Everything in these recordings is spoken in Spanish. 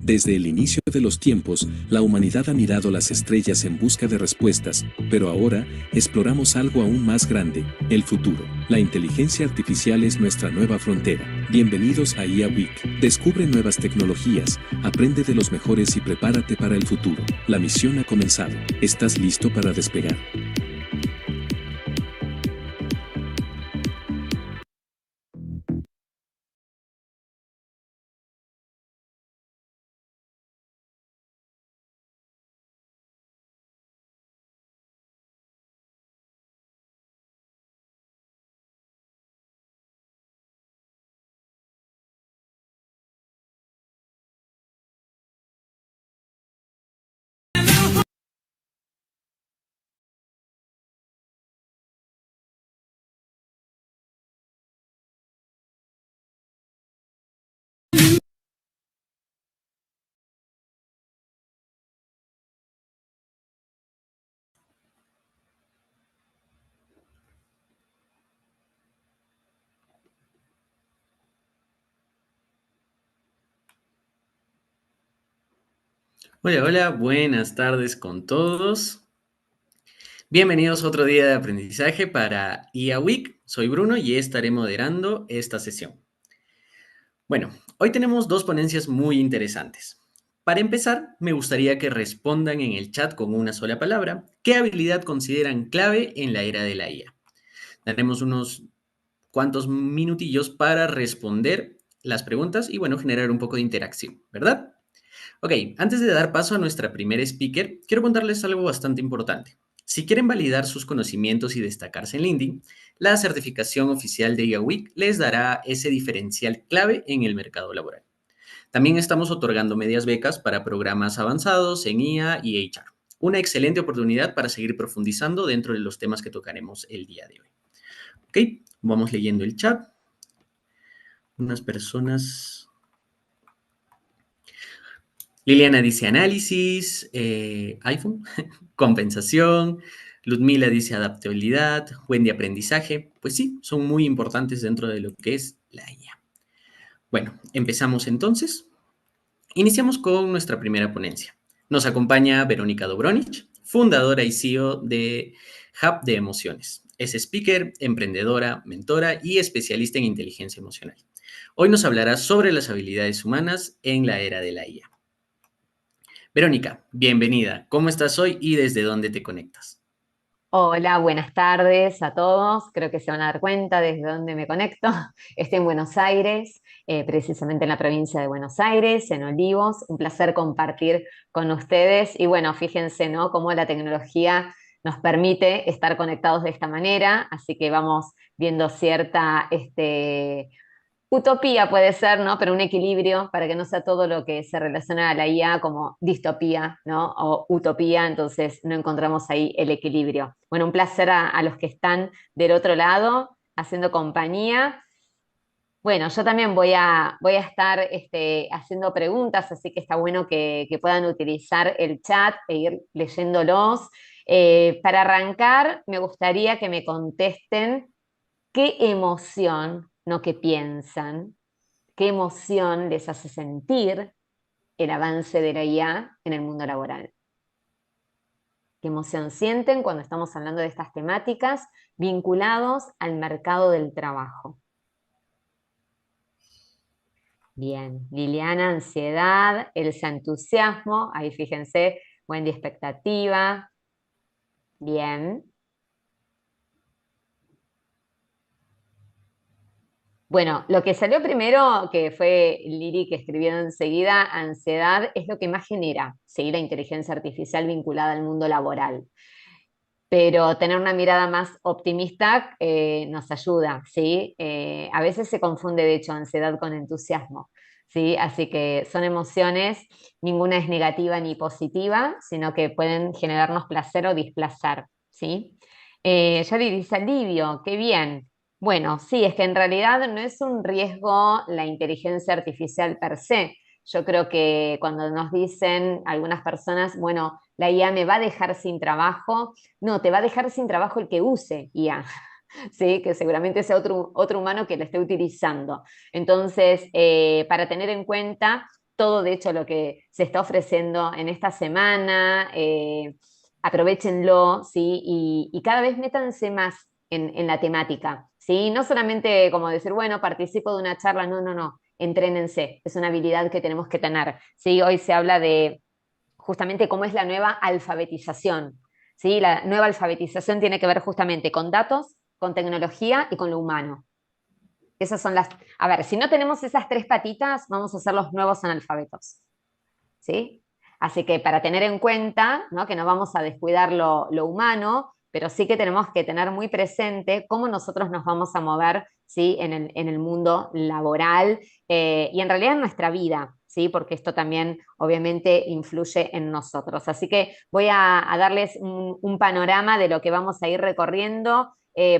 Desde el inicio de los tiempos, la humanidad ha mirado las estrellas en busca de respuestas, pero ahora exploramos algo aún más grande, el futuro. La inteligencia artificial es nuestra nueva frontera. Bienvenidos a IA Week. Descubre nuevas tecnologías, aprende de los mejores y prepárate para el futuro. La misión ha comenzado. ¿Estás listo para despegar? Hola, hola, buenas tardes con todos. Bienvenidos a otro día de aprendizaje para IA Week. Soy Bruno y estaré moderando esta sesión. Bueno, hoy tenemos dos ponencias muy interesantes. Para empezar, me gustaría que respondan en el chat con una sola palabra qué habilidad consideran clave en la era de la IA. Daremos unos cuantos minutillos para responder las preguntas y, bueno, generar un poco de interacción, ¿verdad? Ok, antes de dar paso a nuestra primera speaker, quiero contarles algo bastante importante. Si quieren validar sus conocimientos y destacarse en LinkedIn, la certificación oficial de IA Week les dará ese diferencial clave en el mercado laboral. También estamos otorgando medias becas para programas avanzados en IA y HR. Una excelente oportunidad para seguir profundizando dentro de los temas que tocaremos el día de hoy. Ok, vamos leyendo el chat. Unas personas... Liliana dice análisis, iPhone, compensación. Ludmila dice adaptabilidad, Wendy aprendizaje. Pues sí, son muy importantes dentro de lo que es la IA. Bueno, empezamos entonces. Iniciamos con nuestra primera ponencia. Nos acompaña Verónica Dobronic, fundadora y CEO de Hub de Emociones. Es speaker, emprendedora, mentora y especialista en inteligencia emocional. Hoy nos hablará sobre las habilidades humanas en la era de la IA. Verónica, bienvenida. ¿Cómo estás hoy y desde dónde te conectas? Hola, buenas tardes a todos. Creo que se van a dar cuenta desde dónde me conecto. Estoy en Buenos Aires, precisamente en la provincia de Buenos Aires, en Olivos. Un placer compartir con ustedes. Y bueno, fíjense, ¿no? Cómo la tecnología nos permite estar conectados de esta manera. Así que vamos viendo cierta, utopía puede ser, ¿no? Pero un equilibrio para que no sea todo lo que se relaciona a la IA como distopía, ¿no? O utopía, entonces no encontramos ahí el equilibrio. Bueno, un placer a los que están del otro lado haciendo compañía. Bueno, yo también voy a estar haciendo preguntas, así que está bueno que puedan utilizar el chat e ir leyéndolos. Para arrancar, me gustaría que me contesten qué emoción, no qué piensan, qué emoción les hace sentir el avance de la IA en el mundo laboral. ¿Qué emoción sienten cuando estamos hablando de estas temáticas vinculados al mercado del trabajo? Bien, Liliana, ansiedad, Elsa, entusiasmo, ahí fíjense, Wendy, expectativa, bien. Bueno, lo que salió primero, que fue Liri que escribió enseguida, ansiedad, es lo que más genera, ¿sí? La inteligencia artificial vinculada al mundo laboral. Pero tener una mirada más optimista nos ayuda, ¿sí? A veces se confunde, de hecho, ansiedad con entusiasmo, ¿sí? Así que son emociones, ninguna es negativa ni positiva, sino que pueden generarnos placer o displacer, ¿sí? Yari dice alivio, qué bien. Bueno, sí, es que en realidad no es un riesgo la inteligencia artificial per se. Yo creo que cuando nos dicen algunas personas, bueno, la IA me va a dejar sin trabajo, no, te va a dejar sin trabajo el que use IA, ¿sí? Que seguramente sea otro humano que la esté utilizando. Entonces, para tener en cuenta todo de hecho lo que se está ofreciendo en esta semana, aprovéchenlo, ¿sí? Y cada vez métanse más en la temática, ¿sí? No solamente como decir, bueno, participo de una charla, no, no, no, entrénense, es una habilidad que tenemos que tener, ¿sí? Hoy se habla de justamente cómo es la nueva alfabetización, ¿sí? La nueva alfabetización tiene que ver justamente con datos, con tecnología y con lo humano. Esas son las... A ver, si no tenemos esas tres patitas, vamos a ser los nuevos analfabetos, ¿sí? Así que para tener en cuenta, ¿no? Que no vamos a descuidar lo humano, pero sí que tenemos que tener muy presente cómo nosotros nos vamos a mover, ¿sí? En el mundo laboral y en realidad en nuestra vida, ¿sí? Porque esto también obviamente influye en nosotros. Así que voy a darles un panorama de lo que vamos a ir recorriendo.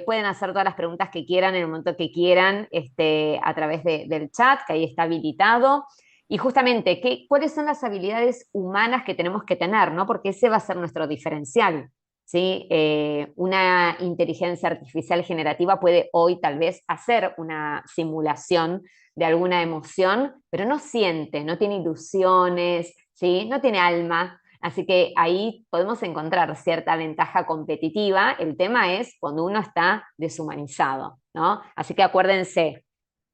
Pueden hacer todas las preguntas que quieran en el momento que quieran a través del chat, que ahí está habilitado. Y justamente, ¿cuáles son las habilidades humanas que tenemos que tener, ¿no? Porque ese va a ser nuestro diferencial, ¿sí? Una inteligencia artificial generativa puede hoy tal vez hacer una simulación de alguna emoción, pero no siente, no tiene ilusiones, ¿sí? No tiene alma. Así que ahí podemos encontrar cierta ventaja competitiva. El tema es cuando uno está deshumanizado, ¿no? Así que acuérdense,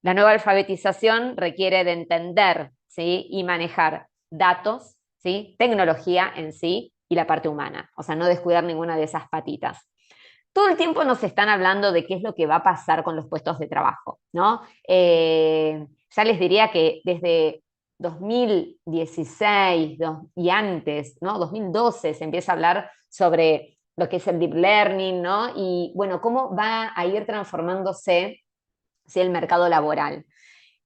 la nueva alfabetización requiere de entender, ¿sí? Y manejar datos, ¿sí? Tecnología en sí y la parte humana. O sea, no descuidar ninguna de esas patitas. Todo el tiempo nos están hablando de qué es lo que va a pasar con los puestos de trabajo, ¿no? Ya les diría que desde 2016 y antes, ¿no? 2012 se empieza a hablar sobre lo que es el deep learning, ¿no? Y bueno, cómo va a ir transformándose, ¿sí? El mercado laboral.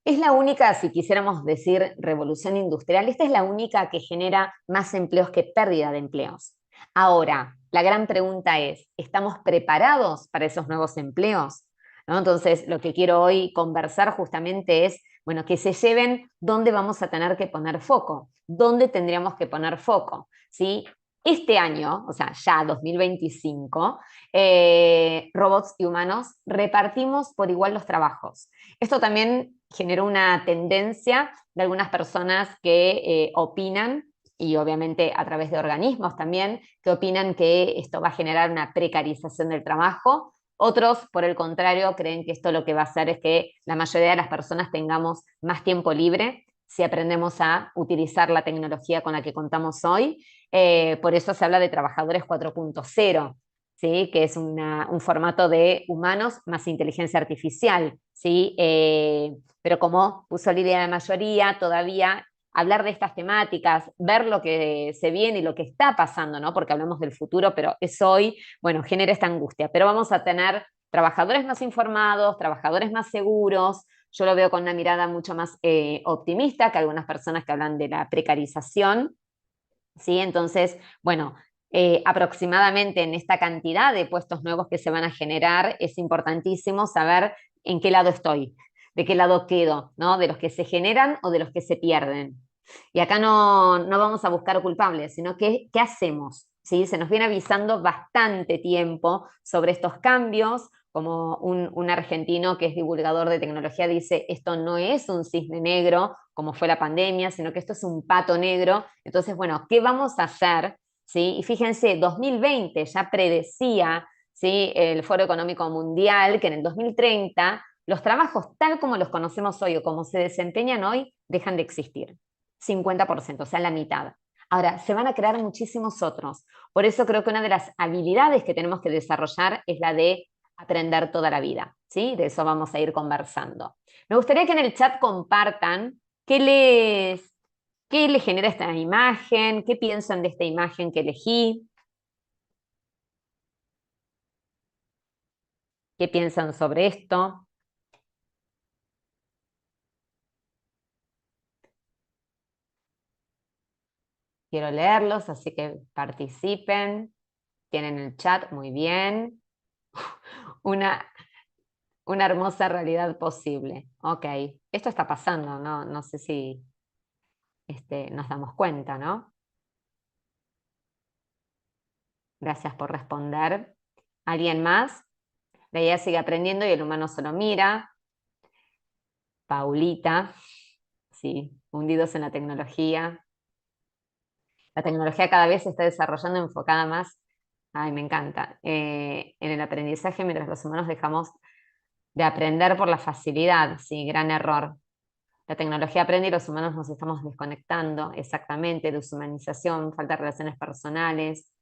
Es la única, si quisiéramos decir revolución industrial, esta es la única que genera más empleos que pérdida de empleos. Ahora, la gran pregunta es, ¿estamos preparados para esos nuevos empleos? ¿No? Entonces, lo que quiero hoy conversar justamente es, bueno, que se lleven dónde vamos a tener que poner foco, dónde tendríamos que poner foco, ¿sí? Este año, o sea, ya 2025, robots y humanos repartimos por igual los trabajos. Esto también generó una tendencia de algunas personas que opinan, y obviamente a través de organismos también, que opinan que esto va a generar una precarización del trabajo. Otros, por el contrario, creen que esto lo que va a hacer es que la mayoría de las personas tengamos más tiempo libre si aprendemos a utilizar la tecnología con la que contamos hoy. Por eso se habla de trabajadores 4.0, ¿sí? Que es un formato de humanos más inteligencia artificial, ¿sí? Pero como puso Lidia de mayoría, todavía hablar de estas temáticas, ver lo que se viene y lo que está pasando, ¿no? Porque hablamos del futuro, pero es hoy, bueno, genera esta angustia. Pero vamos a tener trabajadores más informados, trabajadores más seguros. Yo lo veo con una mirada mucho más optimista que algunas personas que hablan de la precarización, ¿sí? Entonces, bueno, aproximadamente en esta cantidad de puestos nuevos que se van a generar, es importantísimo saber en qué lado estoy, de qué lado quedo, ¿no? De los que se generan o de los que se pierden. Y acá no vamos a buscar culpables, sino qué hacemos, ¿sí? Se nos viene avisando bastante tiempo sobre estos cambios, como un argentino que es divulgador de tecnología dice, esto no es un cisne negro, como fue la pandemia, sino que esto es un pato negro. Entonces, bueno, ¿qué vamos a hacer? ¿Sí? Y fíjense, 2020 ya predecía, ¿sí? El Foro Económico Mundial que en el 2030 los trabajos tal como los conocemos hoy o como se desempeñan hoy dejan de existir. 50%, o sea, la mitad. Ahora, se van a crear muchísimos otros. Por eso creo que una de las habilidades que tenemos que desarrollar es la de aprender toda la vida, ¿sí? De eso vamos a ir conversando. Me gustaría que en el chat compartan qué les genera esta imagen, qué piensan de esta imagen que elegí, qué piensan sobre esto. Quiero leerlos, así que participen. Tienen el chat, muy bien. Una, una hermosa realidad posible. Ok, esto está pasando, no sé si nos damos cuenta, ¿no? Gracias por responder. ¿Alguien más? La idea sigue aprendiendo y el humano solo mira. Paulita, ¿sí? Hundidos en la tecnología. La tecnología cada vez se está desarrollando enfocada más, ay, me encanta, en el aprendizaje, mientras los humanos dejamos de aprender por la facilidad, sí, gran error. La tecnología aprende y los humanos nos estamos desconectando, exactamente, deshumanización, falta de relaciones personales.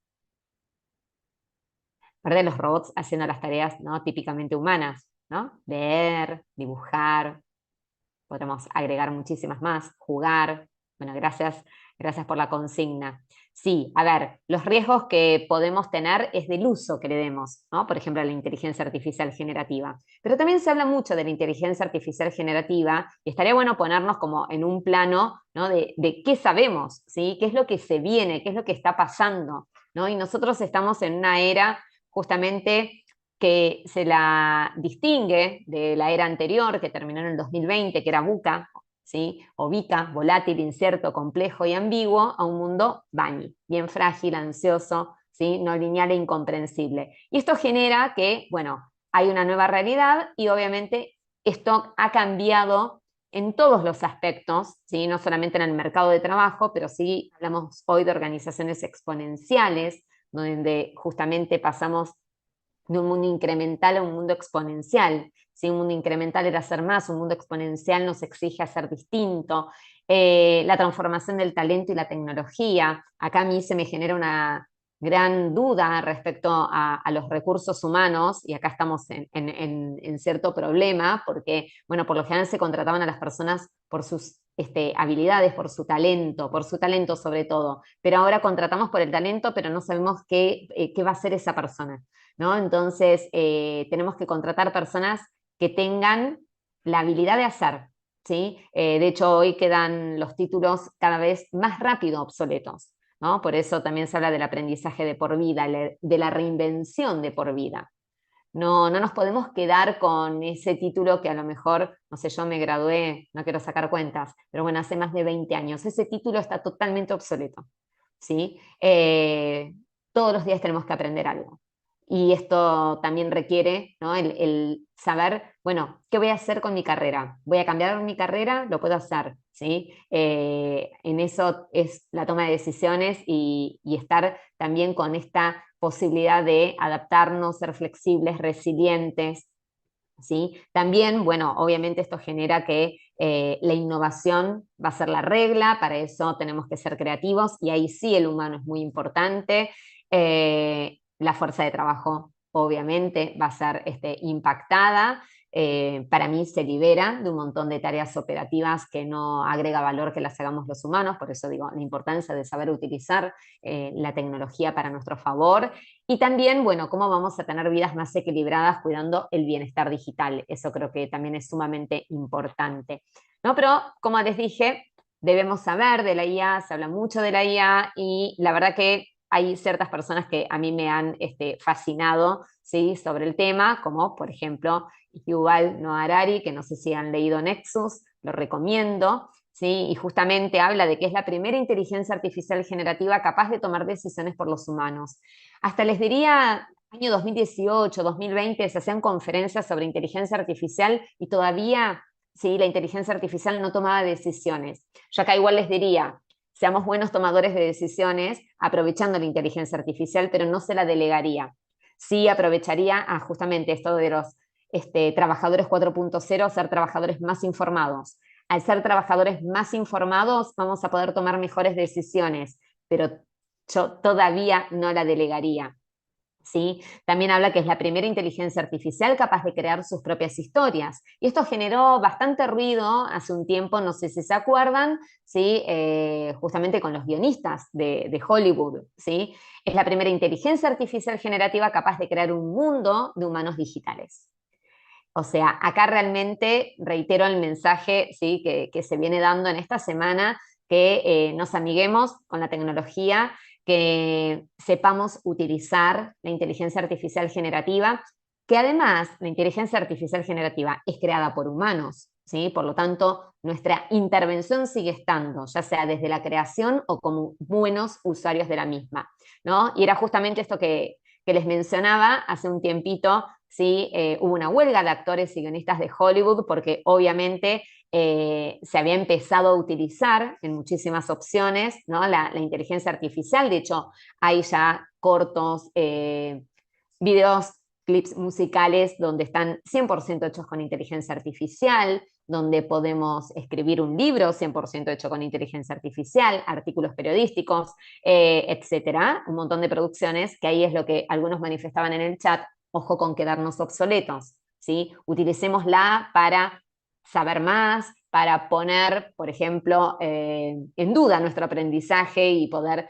Aparte de los robots haciendo las tareas, ¿no?, típicamente humanas, ¿no? Leer, dibujar, podremos agregar muchísimas más, jugar. Bueno, gracias por la consigna. Sí, a ver, los riesgos que podemos tener es del uso que le demos, ¿no? Por ejemplo, a la inteligencia artificial generativa. Pero también se habla mucho de la inteligencia artificial generativa y estaría bueno ponernos como en un plano, ¿no?, de qué sabemos, ¿sí? ¿Qué es lo que se viene? ¿Qué es lo que está pasando? ¿No? Y nosotros estamos en una era justamente que se la distingue de la era anterior, que terminó en el 2020, que era VUCA, ¿sí? O VICA, volátil, incierto, complejo y ambiguo, a un mundo BANI, bien frágil, ansioso, ¿sí? No lineal e incomprensible. Y esto genera que, bueno, hay una nueva realidad y obviamente esto ha cambiado en todos los aspectos, ¿sí? No solamente en el mercado de trabajo, pero sí hablamos hoy de organizaciones exponenciales, donde justamente pasamos de un mundo incremental a un mundo exponencial. ¿Sí? Un mundo incremental era hacer más, un mundo exponencial nos exige hacer distinto. La transformación del talento y la tecnología. Acá a mí se me genera una gran duda respecto a los recursos humanos, y acá estamos en cierto problema, porque, bueno, por lo general se contrataban a las personas por sus habilidades, por su talento sobre todo, pero ahora contratamos por el talento, pero no sabemos qué va a hacer esa persona, ¿no? Entonces, tenemos que contratar personas que tengan la habilidad de hacer, ¿sí? De hecho, hoy quedan los títulos cada vez más rápido obsoletos, ¿no? Por eso también se habla del aprendizaje de por vida, de la reinvención de por vida. No nos podemos quedar con ese título que a lo mejor, no sé, yo me gradué, no quiero sacar cuentas, pero bueno, hace más de 20 años. Ese título está totalmente obsoleto, ¿sí? Todos los días tenemos que aprender algo. Y esto también requiere, ¿no?, el saber, bueno, ¿qué voy a hacer con mi carrera? ¿Voy a cambiar mi carrera? Lo puedo hacer, ¿sí? En eso es la toma de decisiones y estar también con esta posibilidad de adaptarnos, ser flexibles, resilientes, ¿sí? También, bueno, obviamente esto genera que la innovación va a ser la regla, para eso tenemos que ser creativos y ahí sí el humano es muy importante. La fuerza de trabajo obviamente va a ser impactada. Para mí se libera de un montón de tareas operativas que no agrega valor que las hagamos los humanos, por eso digo la importancia de saber utilizar la tecnología para nuestro favor. Y también, bueno, cómo vamos a tener vidas más equilibradas cuidando el bienestar digital. Eso creo que también es sumamente importante, ¿no? Pero, como les dije, debemos saber de la IA, se habla mucho de la IA y la verdad que hay ciertas personas que a mí me han fascinado, ¿sí?, sobre el tema, como por ejemplo Yuval Noah Harari, que no sé si han leído Nexus, lo recomiendo, ¿sí? Y justamente habla de que es la primera inteligencia artificial generativa capaz de tomar decisiones por los humanos. Hasta les diría, año 2018, 2020, se hacían conferencias sobre inteligencia artificial y todavía, sí, la inteligencia artificial no tomaba decisiones. Yo acá igual les diría, seamos buenos tomadores de decisiones aprovechando la inteligencia artificial, pero no se la delegaría. Sí aprovecharía justamente esto de los trabajadores 4.0, ser trabajadores más informados. Al ser trabajadores más informados vamos a poder tomar mejores decisiones, pero yo todavía no la delegaría, ¿sí? También habla que es la primera inteligencia artificial capaz de crear sus propias historias. Y esto generó bastante ruido hace un tiempo, no sé si se acuerdan, ¿sí? Justamente con los guionistas de Hollywood, ¿sí? Es la primera inteligencia artificial generativa capaz de crear un mundo de humanos digitales. O sea, acá realmente reitero el mensaje, ¿sí?, que se viene dando en esta semana, que nos amiguemos con la tecnología, que sepamos utilizar la inteligencia artificial generativa, que además la inteligencia artificial generativa es creada por humanos, ¿sí? Por lo tanto, nuestra intervención sigue estando, ya sea desde la creación o como buenos usuarios de la misma, ¿no? Y era justamente esto que les mencionaba hace un tiempito, ¿sí? Hubo una huelga de actores y guionistas de Hollywood porque obviamente se había empezado a utilizar en muchísimas opciones, ¿no? La inteligencia artificial. De hecho, hay ya cortos, videos, clips musicales donde están 100% hechos con inteligencia artificial, donde podemos escribir un libro 100% hecho con inteligencia artificial, artículos periodísticos, etcétera. Un montón de producciones, que ahí es lo que algunos manifestaban en el chat: ojo con quedarnos obsoletos, ¿sí? Utilicémosla para saber más, para poner, por ejemplo, en duda nuestro aprendizaje y poder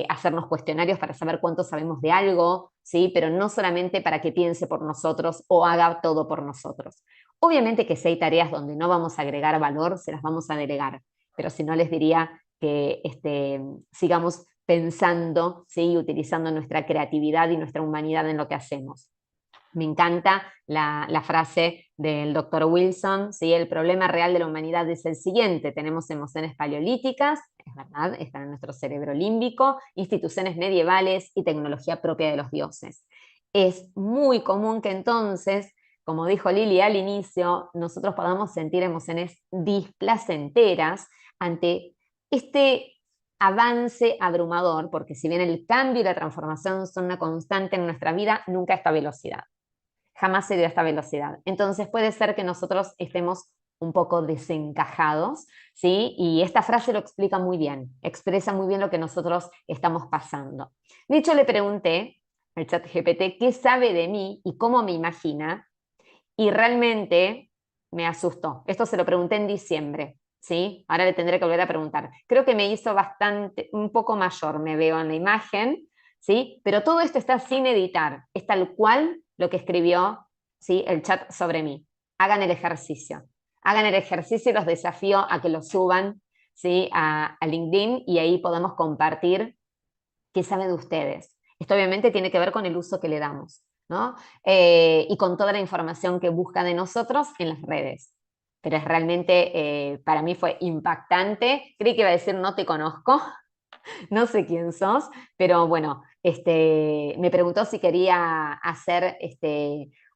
hacernos cuestionarios para saber cuánto sabemos de algo, ¿sí? Pero no solamente para que piense por nosotros o haga todo por nosotros. Obviamente que si hay tareas donde no vamos a agregar valor, se las vamos a delegar, pero si no, les diría que sigamos pensando, ¿sí? Utilizando nuestra creatividad y nuestra humanidad en lo que hacemos. Me encanta la frase del doctor Wilson, ¿sí? El problema real de la humanidad es el siguiente: tenemos emociones paleolíticas, es verdad, están en nuestro cerebro límbico, instituciones medievales y tecnología propia de los dioses. Es muy común que entonces, como dijo Lili al inicio, nosotros podamos sentir emociones displacenteras ante este avance abrumador, porque si bien el cambio y la transformación son una constante en nuestra vida, nunca a esta velocidad. Jamás se dio a esta velocidad. Entonces puede ser que nosotros estemos un poco desencajados, ¿sí? Y esta frase lo explica muy bien, expresa muy bien lo que nosotros estamos pasando. De hecho, le pregunté al chat GPT qué sabe de mí y cómo me imagina, y realmente me asustó. Esto se lo pregunté en diciembre, ¿sí? Ahora le tendré que volver a preguntar. Creo que me hizo bastante, un poco mayor, me veo en la imagen, ¿sí? Pero todo esto está sin editar, es tal cual lo que escribió, ¿sí? El chat sobre mí. Hagan el ejercicio. Hagan el ejercicio y los desafío a que lo suban, ¿sí? A LinkedIn, y ahí podemos compartir qué sabe de ustedes. Esto obviamente tiene que ver con el uso que le damos, ¿no? Y con toda la información que busca de nosotros en las redes. Pero es realmente, para mí fue impactante. Creí que iba a decir no te conozco, no sé quién sos, pero bueno, me preguntó si quería hacer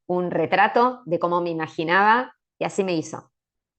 un retrato de cómo me imaginaba, y así me hizo,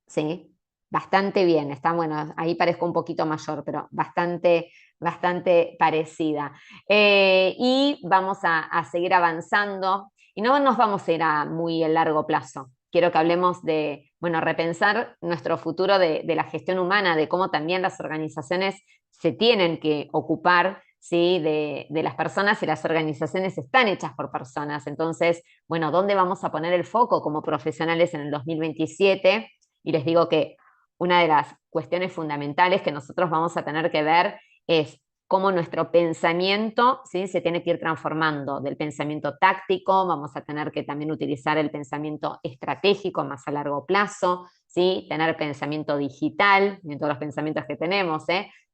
¿sí? Bastante bien, está bueno, ahí parezco un poquito mayor, pero bastante parecida. Y vamos a seguir avanzando, y no nos vamos a ir a muy a largo plazo. Quiero que hablemos de, bueno, repensar nuestro futuro de la gestión humana, de cómo también las organizaciones se tienen que ocupar, ¿sí? de las personas, y las organizaciones están hechas por personas. Entonces, bueno, ¿dónde vamos a poner el foco como profesionales en el 2027? Y les digo que una de las cuestiones fundamentales que nosotros vamos a tener que ver es cómo nuestro pensamiento, ¿sí? se tiene que ir transformando del pensamiento táctico. Vamos a tener que también utilizar el pensamiento estratégico más a largo plazo, ¿sí? Tener pensamiento digital, en todos los pensamientos que tenemos,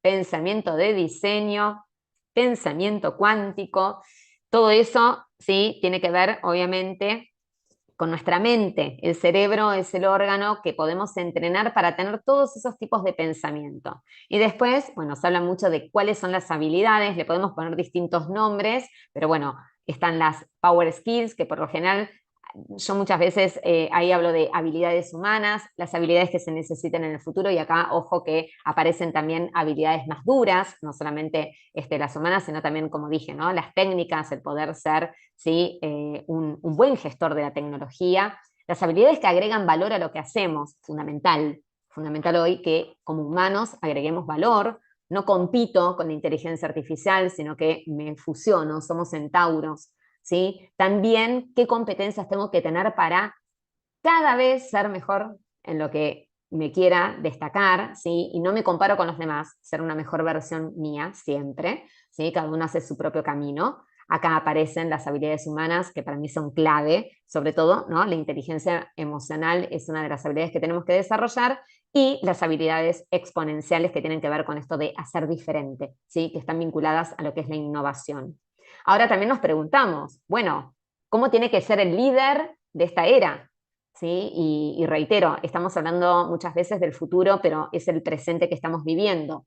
pensamiento de diseño, pensamiento cuántico. Todo eso, ¿sí? tiene que ver, obviamente, con nuestra mente. El cerebro es el órgano que podemos entrenar para tener todos esos tipos de pensamiento. Y después, bueno, se habla mucho de cuáles son las habilidades, le podemos poner distintos nombres, pero bueno, están las power skills, que por lo general yo muchas veces ahí hablo de habilidades humanas, las habilidades que se necesitan en el futuro, y acá, ojo, que aparecen también habilidades más duras, no solamente las humanas, sino también, como dije, ¿no? las técnicas, el poder ser, ¿sí? Un buen gestor de la tecnología, las habilidades que agregan valor a lo que hacemos, fundamental hoy que como humanos agreguemos valor. No compito con la inteligencia artificial, sino que me fusiono, somos centauros, ¿sí? También qué competencias tengo que tener para cada vez ser mejor en lo que me quiera destacar, ¿sí? Y no me comparo con los demás, ser una mejor versión mía siempre, ¿sí? Cada uno hace su propio camino. Acá aparecen las habilidades humanas, que para mí son clave, sobre todo, ¿no? La inteligencia emocional es una de las habilidades que tenemos que desarrollar, y las habilidades exponenciales, que tienen que ver con esto de hacer diferente, ¿sí? Que están vinculadas a lo que es la innovación. Ahora también nos preguntamos, bueno, ¿cómo tiene que ser el líder de esta era? ¿Sí? Y reitero, estamos hablando muchas veces del futuro, pero es el presente que estamos viviendo.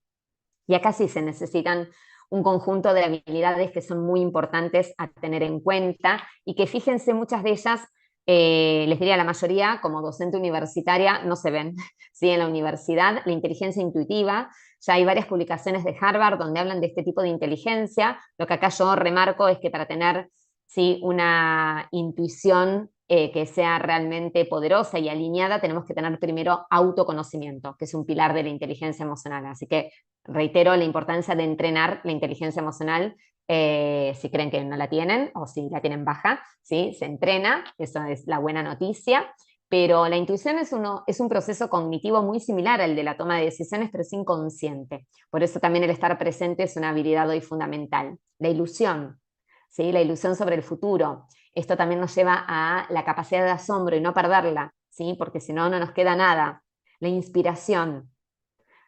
Y acá sí se necesitan un conjunto de habilidades que son muy importantes a tener en cuenta, y que, fíjense, muchas de ellas Les diría, la mayoría, como docente universitaria, no se ven, ¿sí? En la universidad, la inteligencia intuitiva, ya hay varias publicaciones de Harvard donde hablan de este tipo de inteligencia. Lo que acá yo remarco es que para tener, ¿sí?, una intuición que sea realmente poderosa y alineada, tenemos que tener primero autoconocimiento, que es un pilar de la inteligencia emocional. Así que reitero la importancia de entrenar la inteligencia emocional. Si creen que no la tienen o si la tienen baja, ¿sí? Se entrena, eso es la buena noticia, pero la intuición es un proceso cognitivo muy similar al de la toma de decisiones, pero es inconsciente. Por eso también el estar presente es una habilidad hoy fundamental. La ilusión, ¿sí? La ilusión sobre el futuro. Esto también nos lleva a la capacidad de asombro y no perderla, ¿sí? Porque si no, no nos queda nada. La inspiración,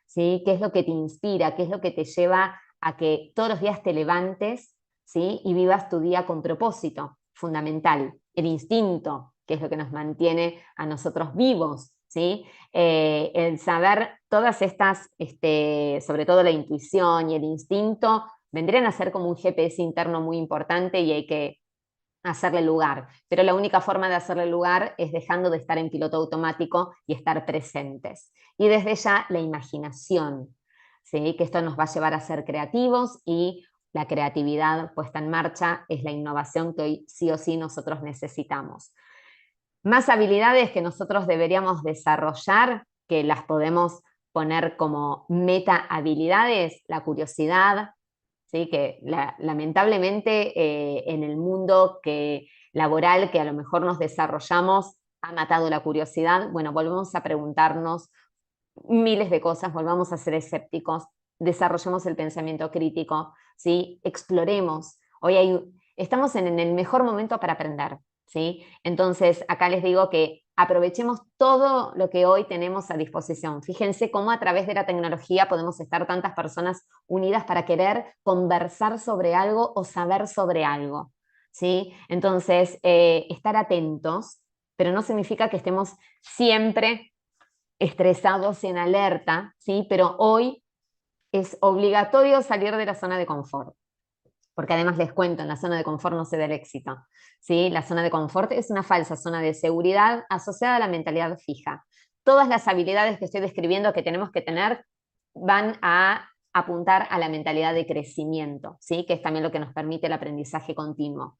¿sí? ¿Qué es lo que te inspira? ¿Qué es lo que te lleva a que todos los días te levantes, ¿sí?, y vivas tu día con propósito? Fundamental. El instinto, que es lo que nos mantiene a nosotros vivos, ¿sí? El saber todas estas, sobre todo la intuición y el instinto, vendrían a ser como un GPS interno muy importante y hay que hacerle lugar. Pero la única forma de hacerle lugar es dejando de estar en piloto automático y estar presentes. Y desde ya la imaginación, ¿sí?, que esto nos va a llevar a ser creativos, y la creatividad puesta en marcha es la innovación que hoy sí o sí nosotros necesitamos. Más habilidades que nosotros deberíamos desarrollar, que las podemos poner como meta habilidades: la curiosidad, ¿sí? Que lamentablemente en el mundo laboral que a lo mejor nos desarrollamos ha matado la curiosidad. Bueno, volvemos a preguntarnos miles de cosas, volvamos a ser escépticos, desarrollemos el pensamiento crítico, ¿sí? Exploremos. Estamos en el mejor momento para aprender, ¿sí? Entonces, acá les digo que aprovechemos todo lo que hoy tenemos a disposición. Fíjense cómo a través de la tecnología podemos estar tantas personas unidas para querer conversar sobre algo o saber sobre algo, ¿sí? Entonces, estar atentos, pero no significa que estemos siempre estresados y en alerta, ¿sí? Pero hoy es obligatorio salir de la zona de confort, porque además les cuento, en la zona de confort no se da el éxito, ¿sí? La zona de confort es una falsa zona de seguridad asociada a la mentalidad fija. Todas las habilidades que estoy describiendo que tenemos que tener van a apuntar a la mentalidad de crecimiento, ¿sí? Que es también lo que nos permite el aprendizaje continuo.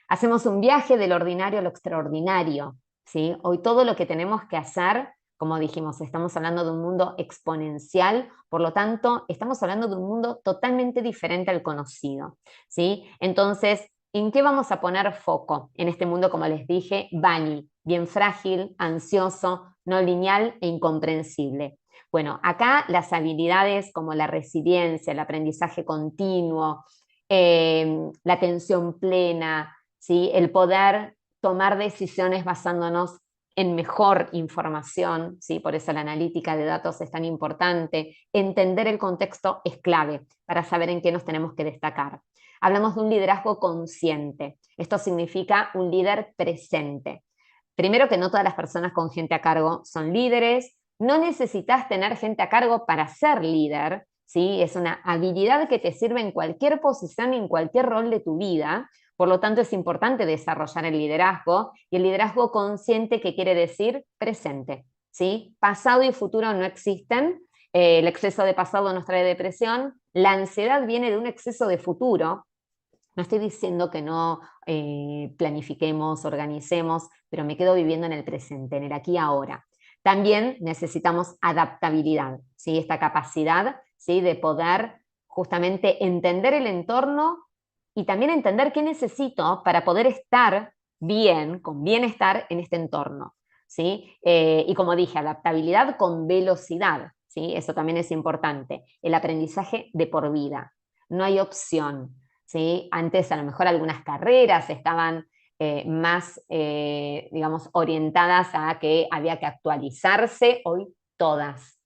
Hacemos un viaje del ordinario a lo extraordinario, ¿sí? Hoy todo lo que tenemos que hacer, como dijimos, estamos hablando de un mundo exponencial, por lo tanto, estamos hablando de un mundo totalmente diferente al conocido, ¿sí? Entonces, ¿en qué vamos a poner foco en este mundo, como les dije, Bani, bien frágil, ansioso, no lineal e incomprensible? Bueno, acá las habilidades como la resiliencia, el aprendizaje continuo, la atención plena, ¿sí? El poder tomar decisiones basándonos en mejor información, ¿sí? Por eso la analítica de datos es tan importante. Entender el contexto es clave para saber en qué nos tenemos que destacar. Hablamos de un liderazgo consciente. Esto significa un líder presente. Primero, que no todas las personas con gente a cargo son líderes. No necesitas tener gente a cargo para ser líder, ¿sí? Es una habilidad que te sirve en cualquier posición y en cualquier rol de tu vida. Por lo tanto, es importante desarrollar el liderazgo, y el liderazgo consciente, que quiere decir presente, ¿sí? Pasado y futuro no existen. El exceso de pasado nos trae depresión. La ansiedad viene de un exceso de futuro. No estoy diciendo que no planifiquemos, organicemos, pero me quedo viviendo en el presente, en el aquí y ahora. También necesitamos adaptabilidad, ¿sí? Esta capacidad, ¿sí?, de poder justamente entender el entorno y también entender qué necesito para poder estar bien, con bienestar en este entorno, ¿sí? Y como dije, adaptabilidad con velocidad, ¿sí? Eso también es importante. El aprendizaje de por vida. No hay opción, ¿sí? Antes a lo mejor algunas carreras estaban más, digamos, orientadas a que había que actualizarse. Hoy todas,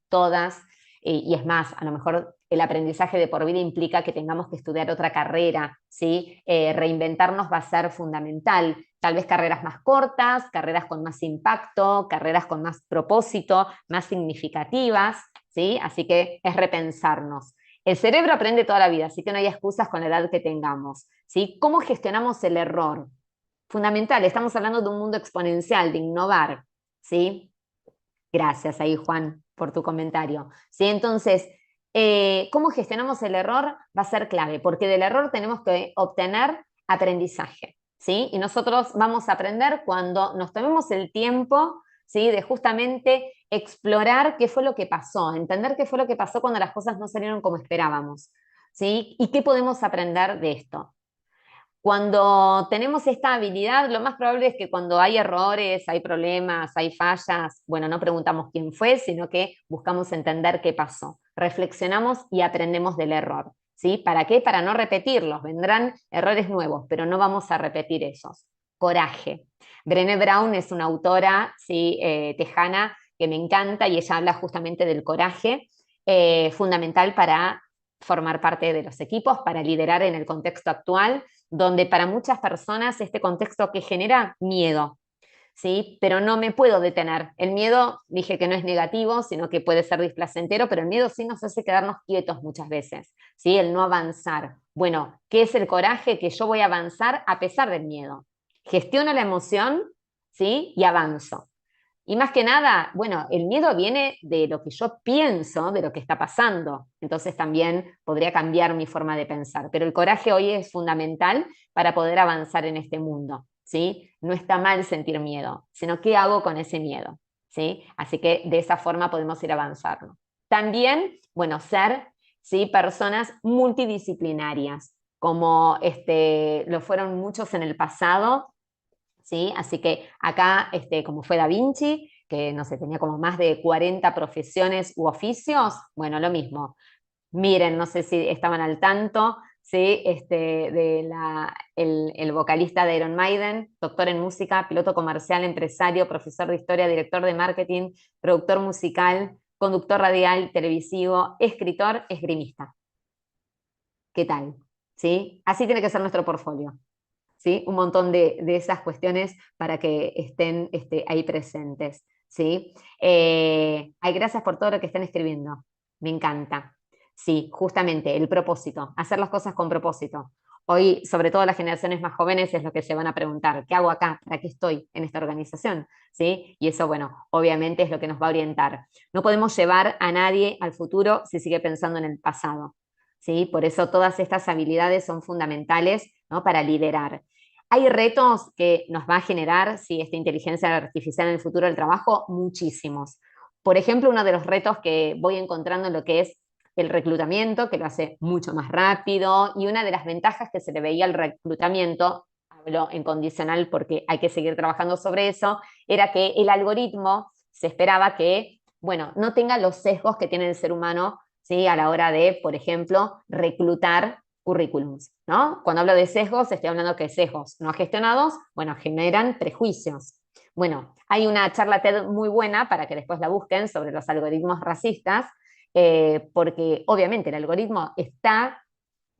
y es más, a lo mejor el aprendizaje de por vida implica que tengamos que estudiar otra carrera, ¿sí? Reinventarnos va a ser fundamental. Tal vez carreras más cortas, carreras con más impacto, carreras con más propósito, más significativas, ¿sí? Así que es repensarnos. El cerebro aprende toda la vida, así que no hay excusas con la edad que tengamos, ¿sí? ¿Cómo gestionamos el error? fundamental, estamos hablando de un mundo exponencial, de innovar, ¿sí? Gracias ahí, Juan, por tu comentario. ¿Sí? Entonces, cómo gestionamos el error va a ser clave, porque del error tenemos que obtener aprendizaje, ¿sí? Y nosotros vamos a aprender cuando nos tomemos el tiempo, ¿sí? De justamente explorar qué fue lo que pasó, entender qué fue lo que pasó cuando las cosas no salieron como esperábamos, ¿sí? Y qué podemos aprender de esto. Cuando tenemos esta habilidad, lo más probable es que cuando hay errores, hay problemas, hay fallas, bueno, no preguntamos quién fue, sino que buscamos entender qué pasó. Reflexionamos y aprendemos del error. ¿Sí? ¿Para qué? Para no repetirlos. Vendrán errores nuevos, pero no vamos a repetir esos. Coraje. Brené Brown es una autora, ¿sí? Tejana que me encanta y ella habla justamente del coraje, fundamental para formar parte de los equipos, para liderar en el contexto actual, donde para muchas personas este contexto que genera miedo, ¿sí? Pero no me puedo detener. El miedo, dije que no es negativo, sino que puede ser displacentero, pero el miedo sí nos hace quedarnos quietos muchas veces, ¿sí? El no avanzar. Bueno, ¿qué es el coraje? Que yo voy a avanzar a pesar del miedo. Gestiono la emoción, ¿sí? Y avanzo. Y más que nada, bueno, el miedo viene de lo que yo pienso, de lo que está pasando. Entonces también podría cambiar mi forma de pensar. Pero el coraje hoy es fundamental para poder avanzar en este mundo, ¿sí? No está mal sentir miedo, sino qué hago con ese miedo, ¿sí? Así que de esa forma podemos ir avanzando. También, bueno, ser, ¿sí? Personas multidisciplinarias, como lo fueron muchos en el pasado. ¿Sí? Así que acá, como fue Da Vinci, que no sé, tenía como más de 40 profesiones u oficios, bueno, lo mismo. Miren, no sé si estaban al tanto, ¿sí? El vocalista de Iron Maiden, doctor en música, piloto comercial, empresario, profesor de historia, director de marketing, productor musical, conductor radial, televisivo, escritor, esgrimista. ¿Qué tal? ¿Sí? Así tiene que ser nuestro portfolio. ¿Sí? Un montón de esas cuestiones para que estén ahí presentes. ¿Sí? Ay, gracias por todo lo que están escribiendo. Me encanta. Sí, justamente el propósito, hacer las cosas con propósito. Hoy, sobre todo las generaciones más jóvenes, es lo que se van a preguntar, ¿qué hago acá? ¿Para qué estoy en esta organización? ¿Sí? Y eso, bueno, obviamente es lo que nos va a orientar. No podemos llevar a nadie al futuro si sigue pensando en el pasado. ¿Sí? Por eso todas estas habilidades son fundamentales, ¿no? Para liderar. Hay retos que nos va a generar esta inteligencia artificial en el futuro del trabajo, muchísimos. Por ejemplo, uno de los retos que voy encontrando en lo que es el reclutamiento, que lo hace mucho más rápido, y una de las ventajas que se le veía al reclutamiento, hablo en condicional porque hay que seguir trabajando sobre eso, era que el algoritmo se esperaba que, bueno, no tenga los sesgos que tiene el ser humano, ¿sí? A la hora de, por ejemplo, reclutar currículums, ¿no? Cuando hablo de sesgos, estoy hablando que sesgos no gestionados, bueno, generan prejuicios. Bueno, hay una charla TED muy buena para que después la busquen sobre los algoritmos racistas, porque obviamente el algoritmo está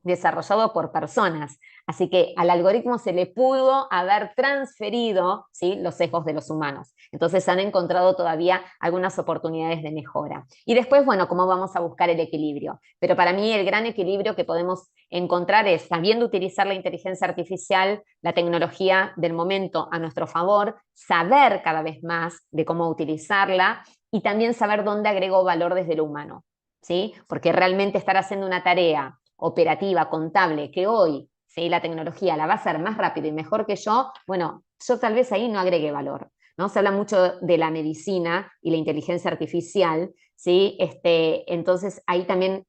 desarrollado por personas. Así que al algoritmo se le pudo haber transferido, ¿sí? Los sesgos de los humanos. Entonces han encontrado todavía algunas oportunidades de mejora. Y después, bueno, ¿cómo vamos a buscar el equilibrio? Pero para mí el gran equilibrio que podemos encontrar es, sabiendo utilizar la inteligencia artificial, la tecnología del momento a nuestro favor, saber cada vez más de cómo utilizarla y también saber dónde agrego valor desde lo humano, ¿sí? Porque realmente estar haciendo una tarea operativa, contable, que hoy, ¿sí? La tecnología la va a hacer más rápido y mejor que yo, bueno, yo tal vez ahí no agregue valor, ¿no? Se habla mucho de la medicina y la inteligencia artificial, ¿sí? Entonces ahí también,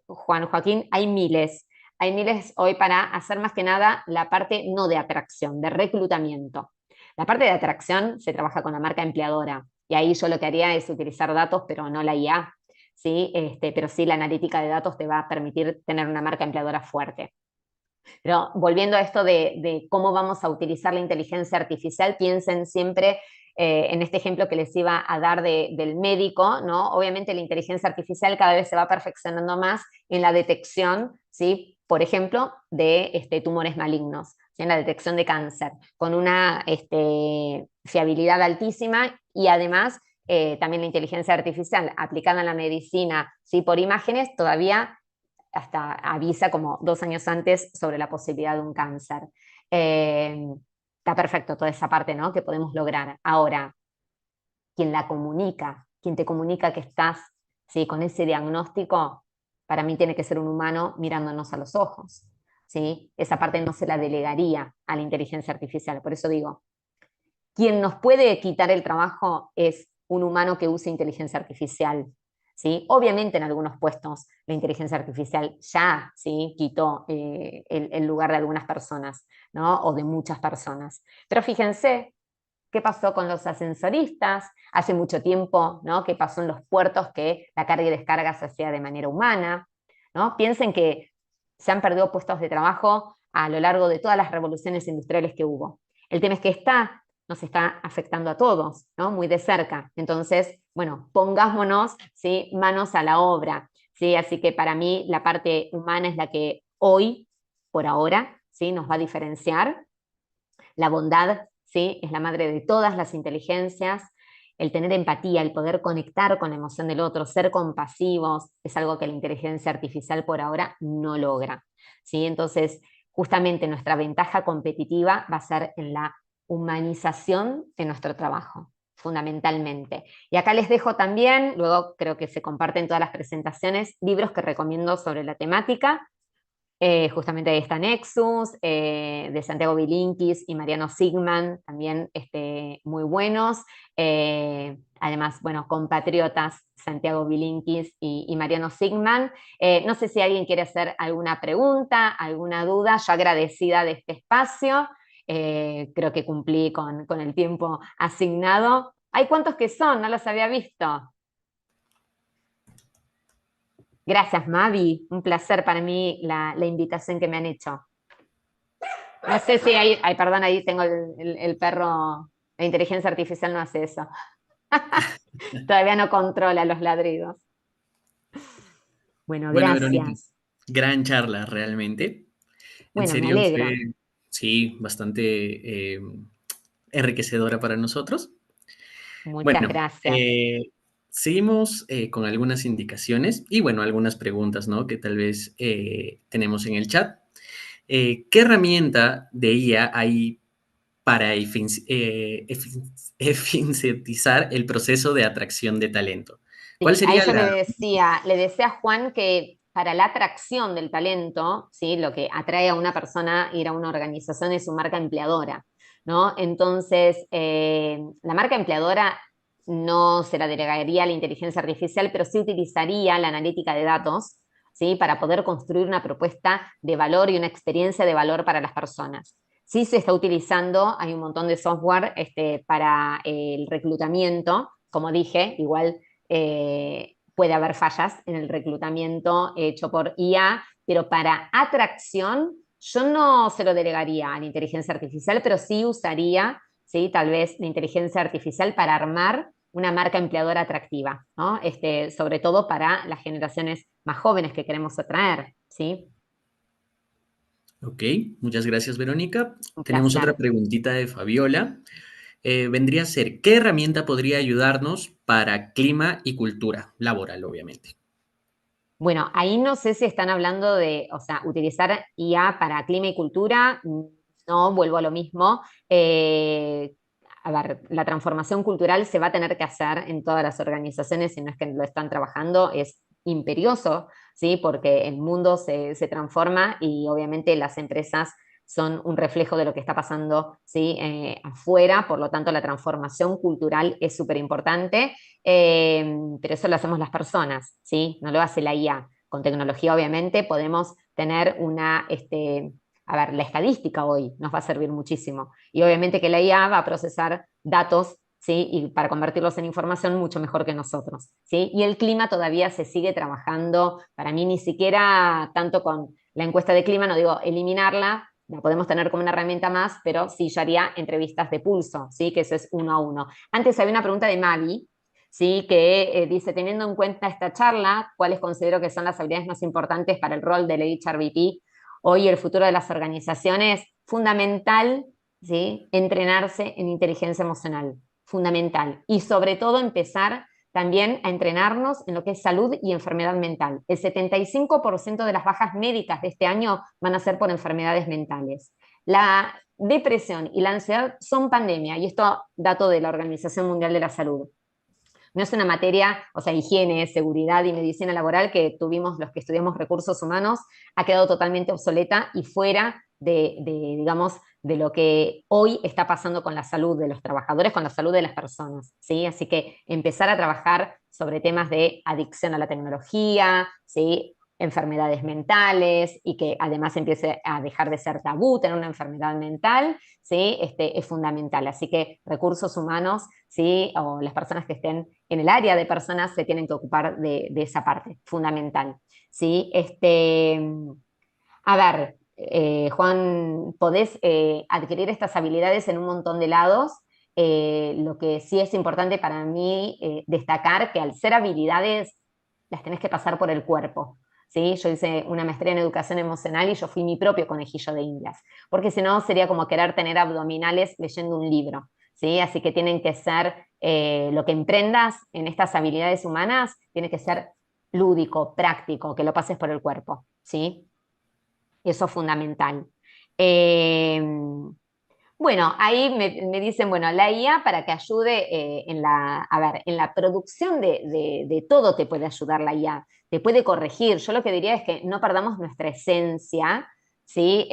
Juan Joaquín, hay miles hoy para hacer más que nada la parte no de atracción, de reclutamiento. La parte de atracción se trabaja con la marca empleadora y ahí yo lo que haría es utilizar datos, pero no la IA, ¿sí? Pero sí la analítica de datos te va a permitir tener una marca empleadora fuerte. Pero volviendo a esto de cómo vamos a utilizar la inteligencia artificial, piensen siempre en este ejemplo que les iba a dar del médico, ¿no? Obviamente la inteligencia artificial cada vez se va perfeccionando más en la detección, ¿sí? Por ejemplo, de tumores malignos, ¿sí? En la detección de cáncer, con una fiabilidad altísima y además también la inteligencia artificial aplicada en la medicina, ¿sí? Por imágenes, todavía hasta avisa como 2 años antes sobre la posibilidad de un cáncer. está perfecto toda esa parte, ¿no? Que podemos lograr. Ahora, quien la comunica, quien te comunica que estás, ¿sí? Con ese diagnóstico, para mí tiene que ser un humano mirándonos a los ojos, ¿sí? Esa parte no se la delegaría a la inteligencia artificial. Por eso digo, quien nos puede quitar el trabajo es un humano que use inteligencia artificial, ¿sí? Obviamente en algunos puestos la inteligencia artificial ya, ¿sí? Quitó el lugar de algunas personas, ¿no? O de muchas personas. Pero fíjense, ¿qué pasó con los ascensoristas? Hace mucho tiempo, ¿no? ¿Qué pasó en los puertos que la carga y descarga se hacía de manera humana? ¿No? Piensen que se han perdido puestos de trabajo a lo largo de todas las revoluciones industriales que hubo. El tema es que nos está afectando a todos, ¿no? Muy de cerca. Entonces, bueno, pongámonos, ¿sí? Manos a la obra, ¿sí? Así que para mí la parte humana es la que hoy, por ahora, ¿sí? Nos va a diferenciar. La bondad, ¿sí? Es la madre de todas las inteligencias. El tener empatía, el poder conectar con la emoción del otro, ser compasivos, es algo que la inteligencia artificial por ahora no logra, ¿sí? Entonces, justamente nuestra ventaja competitiva va a ser en la humanización de nuestro trabajo, fundamentalmente. Y acá les dejo también, luego creo que se comparten todas las presentaciones, libros que recomiendo sobre la temática. Justamente ahí está Nexus, de Santiago Bilinkis y Mariano Sigman, también muy buenos. Además, bueno, compatriotas Santiago Bilinkis y Mariano Sigman. No sé si alguien quiere hacer alguna pregunta, alguna duda, yo agradecida de este espacio. Creo que cumplí con el tiempo asignado. ¿Hay cuántos que son? No los había visto. Gracias, Mavi. Un placer para mí la invitación que me han hecho. No sé si ay, perdón, ahí tengo el perro, la inteligencia artificial no hace eso. Todavía no controla los ladridos. Bueno, Bueno, Verónica, gracias. gran charla realmente. En Bueno, me serio, alegro. fue, sí, bastante enriquecedora para nosotros. Muchas Bueno, gracias. seguimos con algunas indicaciones y, bueno, algunas preguntas, ¿no? Que tal vez tenemos en el chat. ¿Qué herramienta de IA hay para eficientizar el proceso de atracción de talento? ¿Cuál Sí, a sería eso la... le decía a Juan que para la atracción del talento, ¿sí? Lo que atrae a una persona ir a una organización es su marca empleadora, ¿no? Entonces, la marca empleadora no se la delegaría a la inteligencia artificial, pero sí utilizaría la analítica de datos, ¿sí? Para poder construir una propuesta de valor y una experiencia de valor para las personas. Sí se está utilizando, hay un montón de software para el reclutamiento, como dije, igual puede haber fallas en el reclutamiento hecho por IA, pero para atracción yo no se lo delegaría a la inteligencia artificial, pero sí usaría, ¿sí? Tal vez la inteligencia artificial para armar una marca empleadora atractiva, ¿no? Sobre todo para las generaciones más jóvenes que queremos atraer, ¿sí? Ok, muchas gracias, Verónica. Un Tenemos otra placer. preguntita de Fabiola. Vendría a ser, ¿qué herramienta podría ayudarnos para clima y cultura laboral, obviamente? Bueno, ahí no sé si están hablando de, o sea, utilizar IA para clima y cultura, no, vuelvo a lo mismo. A ver, la transformación cultural se va a tener que hacer en todas las organizaciones, si no es que lo están trabajando, es imperioso, ¿sí? Porque el mundo se transforma y obviamente las empresas son un reflejo de lo que está pasando, ¿sí? Afuera, por lo tanto la transformación cultural es súper importante. Pero eso lo hacemos las personas, ¿sí? No lo hace la IA. Con tecnología, obviamente, podemos tener a ver, la estadística hoy nos va a servir muchísimo. Y obviamente que la IA va a procesar datos, ¿sí? Y para convertirlos en información mucho mejor que nosotros, ¿sí? Y el clima todavía se sigue trabajando, para mí ni siquiera tanto con la encuesta de clima, no digo eliminarla, la podemos tener como una herramienta más, pero sí, yo haría entrevistas de pulso, ¿sí? Que eso es uno a uno. Antes había una pregunta de Mavi, ¿sí? Que dice, teniendo en cuenta esta charla, ¿cuáles considero que son las habilidades más importantes para el rol del HRBP hoy y el futuro de las organizaciones? Fundamental, ¿sí? Entrenarse en inteligencia emocional, fundamental. Y sobre todo empezar también a entrenarnos en lo que es salud y enfermedad mental. El 75% de las bajas médicas de este año van a ser por enfermedades mentales. La depresión y la ansiedad son pandemia, y esto dato de la Organización Mundial de la Salud. No es una materia, o sea, higiene, seguridad y medicina laboral que tuvimos los que estudiamos recursos humanos, ha quedado totalmente obsoleta y fuera digamos, de lo que hoy está pasando con la salud de los trabajadores, con la salud de las personas, ¿sí? Así que empezar a trabajar sobre temas de adicción a la tecnología, ¿sí? Enfermedades mentales, y que además empiece a dejar de ser tabú tener una enfermedad mental, ¿sí? Es fundamental. Así que recursos humanos, ¿sí? O las personas que estén en el área de personas se tienen que ocupar de esa parte, fundamental, ¿sí? A ver, Juan, podés adquirir estas habilidades en un montón de lados. Lo que sí es importante para mí destacar que al ser habilidades las tenés que pasar por el cuerpo. ¿Sí? Yo hice una maestría en educación emocional y yo fui mi propio conejillo de indias, porque si no sería como querer tener abdominales leyendo un libro. ¿Sí? Así que tienen que ser, lo que emprendas en estas habilidades humanas, tiene que ser lúdico, práctico, que lo pases por el cuerpo. ¿Sí? Eso es fundamental. Eh, bueno, ahí me dicen, bueno, la IA para que ayude a ver, en la producción de todo te puede ayudar la IA, te puede corregir. Yo lo que diría es que no perdamos nuestra esencia, ¿sí?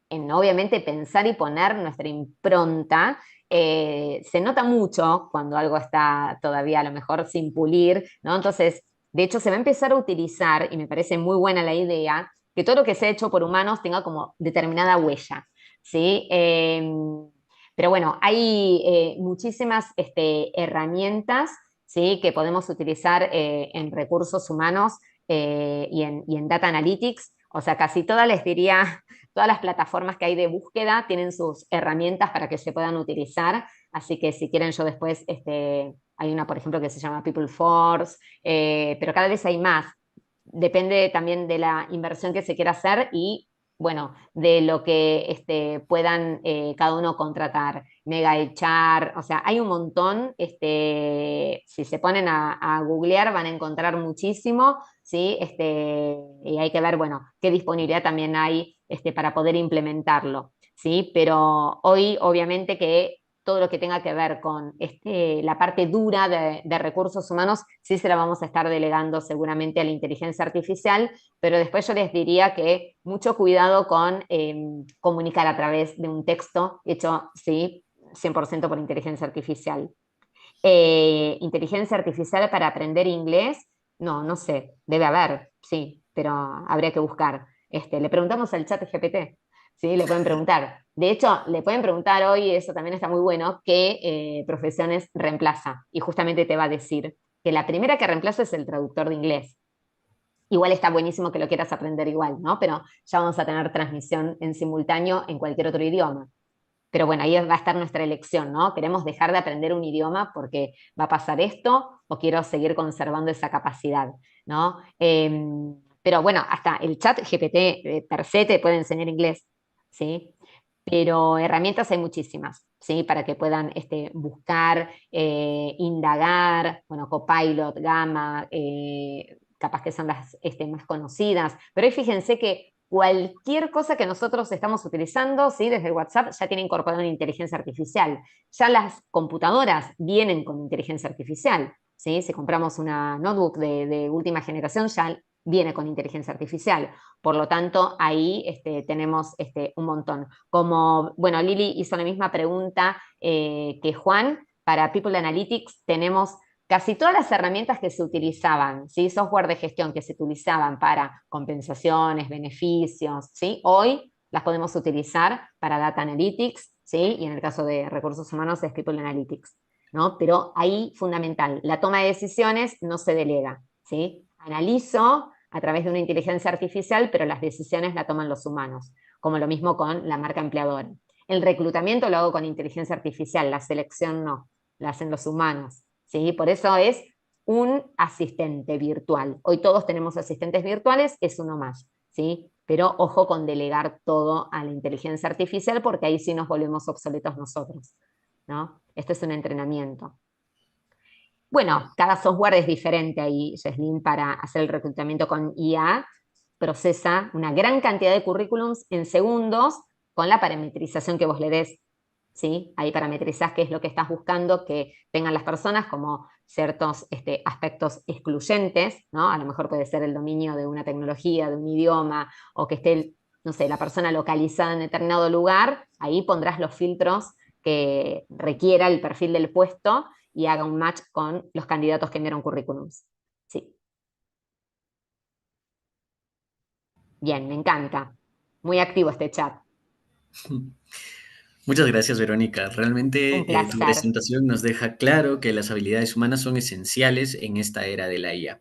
En obviamente pensar y poner nuestra impronta. Se nota mucho cuando algo está todavía a lo mejor sin pulir, ¿no? Entonces, de hecho, se va a empezar a utilizar, y me parece muy buena la idea, que todo lo que sea hecho por humanos tenga como determinada huella. ¿Sí? Pero bueno, hay muchísimas herramientas, ¿sí? Que podemos utilizar en recursos humanos y en Data Analytics. O sea, casi todas les diría, todas las plataformas que hay de búsqueda tienen sus herramientas para que se puedan utilizar. Así que si quieren yo después, hay una, por ejemplo, que se llama People Force, pero cada vez hay más. Depende también de la inversión que se quiera hacer y bueno, de lo que puedan cada uno contratar, Mega HR, o sea, hay un montón, si se ponen a googlear van a encontrar muchísimo, ¿sí? Y hay que ver, bueno, qué disponibilidad también hay para poder implementarlo, ¿sí? Pero hoy, obviamente que todo lo que tenga que ver con la parte dura de recursos humanos, sí se la vamos a estar delegando seguramente a la inteligencia artificial, pero después yo les diría que mucho cuidado con comunicar a través de un texto hecho, sí, 100% por inteligencia artificial. Inteligencia artificial para aprender inglés, no, no sé, debe haber, sí, pero habría que buscar. Le preguntamos al chat GPT, ¿sí? Le pueden preguntar. De hecho, le pueden preguntar hoy, eso también está muy bueno, qué profesiones reemplaza. Y justamente te va a decir que la primera que reemplaza es el traductor de inglés. Igual está buenísimo que lo quieras aprender igual, ¿no? Pero ya vamos a tener transmisión en simultáneo en cualquier otro idioma. Pero bueno, ahí va a estar nuestra elección, ¿no? ¿Queremos dejar de aprender un idioma porque va a pasar esto o quiero seguir conservando esa capacidad, ¿no? Pero bueno, hasta el chat GPT per se te puede enseñar inglés, ¿sí? Pero herramientas hay muchísimas, ¿sí? Para que puedan buscar, indagar, bueno, Copilot, Gamma, capaz que son las más conocidas, pero ahí fíjense que cualquier cosa que nosotros estamos utilizando, ¿sí? Desde WhatsApp ya tiene incorporada una inteligencia artificial. Ya las computadoras vienen con inteligencia artificial, ¿sí? Si compramos una notebook de última generación, ya viene con inteligencia artificial. Por lo tanto, ahí tenemos un montón. Como, bueno, Lili hizo la misma pregunta que Juan, para People Analytics tenemos casi todas las herramientas que se utilizaban, ¿sí? Software de gestión que se utilizaban para compensaciones, beneficios, ¿sí? Hoy las podemos utilizar para Data Analytics, ¿sí? Y en el caso de recursos humanos es People Analytics, ¿no? Pero ahí fundamental, la toma de decisiones no se delega, ¿sí? Analizo a través de una inteligencia artificial, pero las decisiones la toman los humanos, como lo mismo con la marca empleadora. El reclutamiento lo hago con inteligencia artificial, la selección no, la hacen los humanos, ¿sí? Por eso es un asistente virtual. Hoy todos tenemos asistentes virtuales, es uno más, ¿sí? Pero ojo con delegar todo a la inteligencia artificial porque ahí sí nos volvemos obsoletos nosotros, ¿no? Esto es un entrenamiento. Bueno, cada software es diferente ahí, Jesslyn, para hacer el reclutamiento con IA, procesa una gran cantidad de currículums en segundos con la parametrización que vos le des. ¿Sí? Ahí parametrizás qué es lo que estás buscando que tengan las personas, como ciertos aspectos excluyentes, ¿no? A lo mejor puede ser el dominio de una tecnología, de un idioma, o que esté, no sé, la persona localizada en determinado lugar. Ahí pondrás los filtros que requiera el perfil del puesto y haga un match con los candidatos que enviaron currículums. Sí, bien, me encanta. Muy activo este chat. Muchas gracias, Verónica. Un Realmente tu placer. presentación nos deja claro que las habilidades humanas son esenciales en esta era de la IA.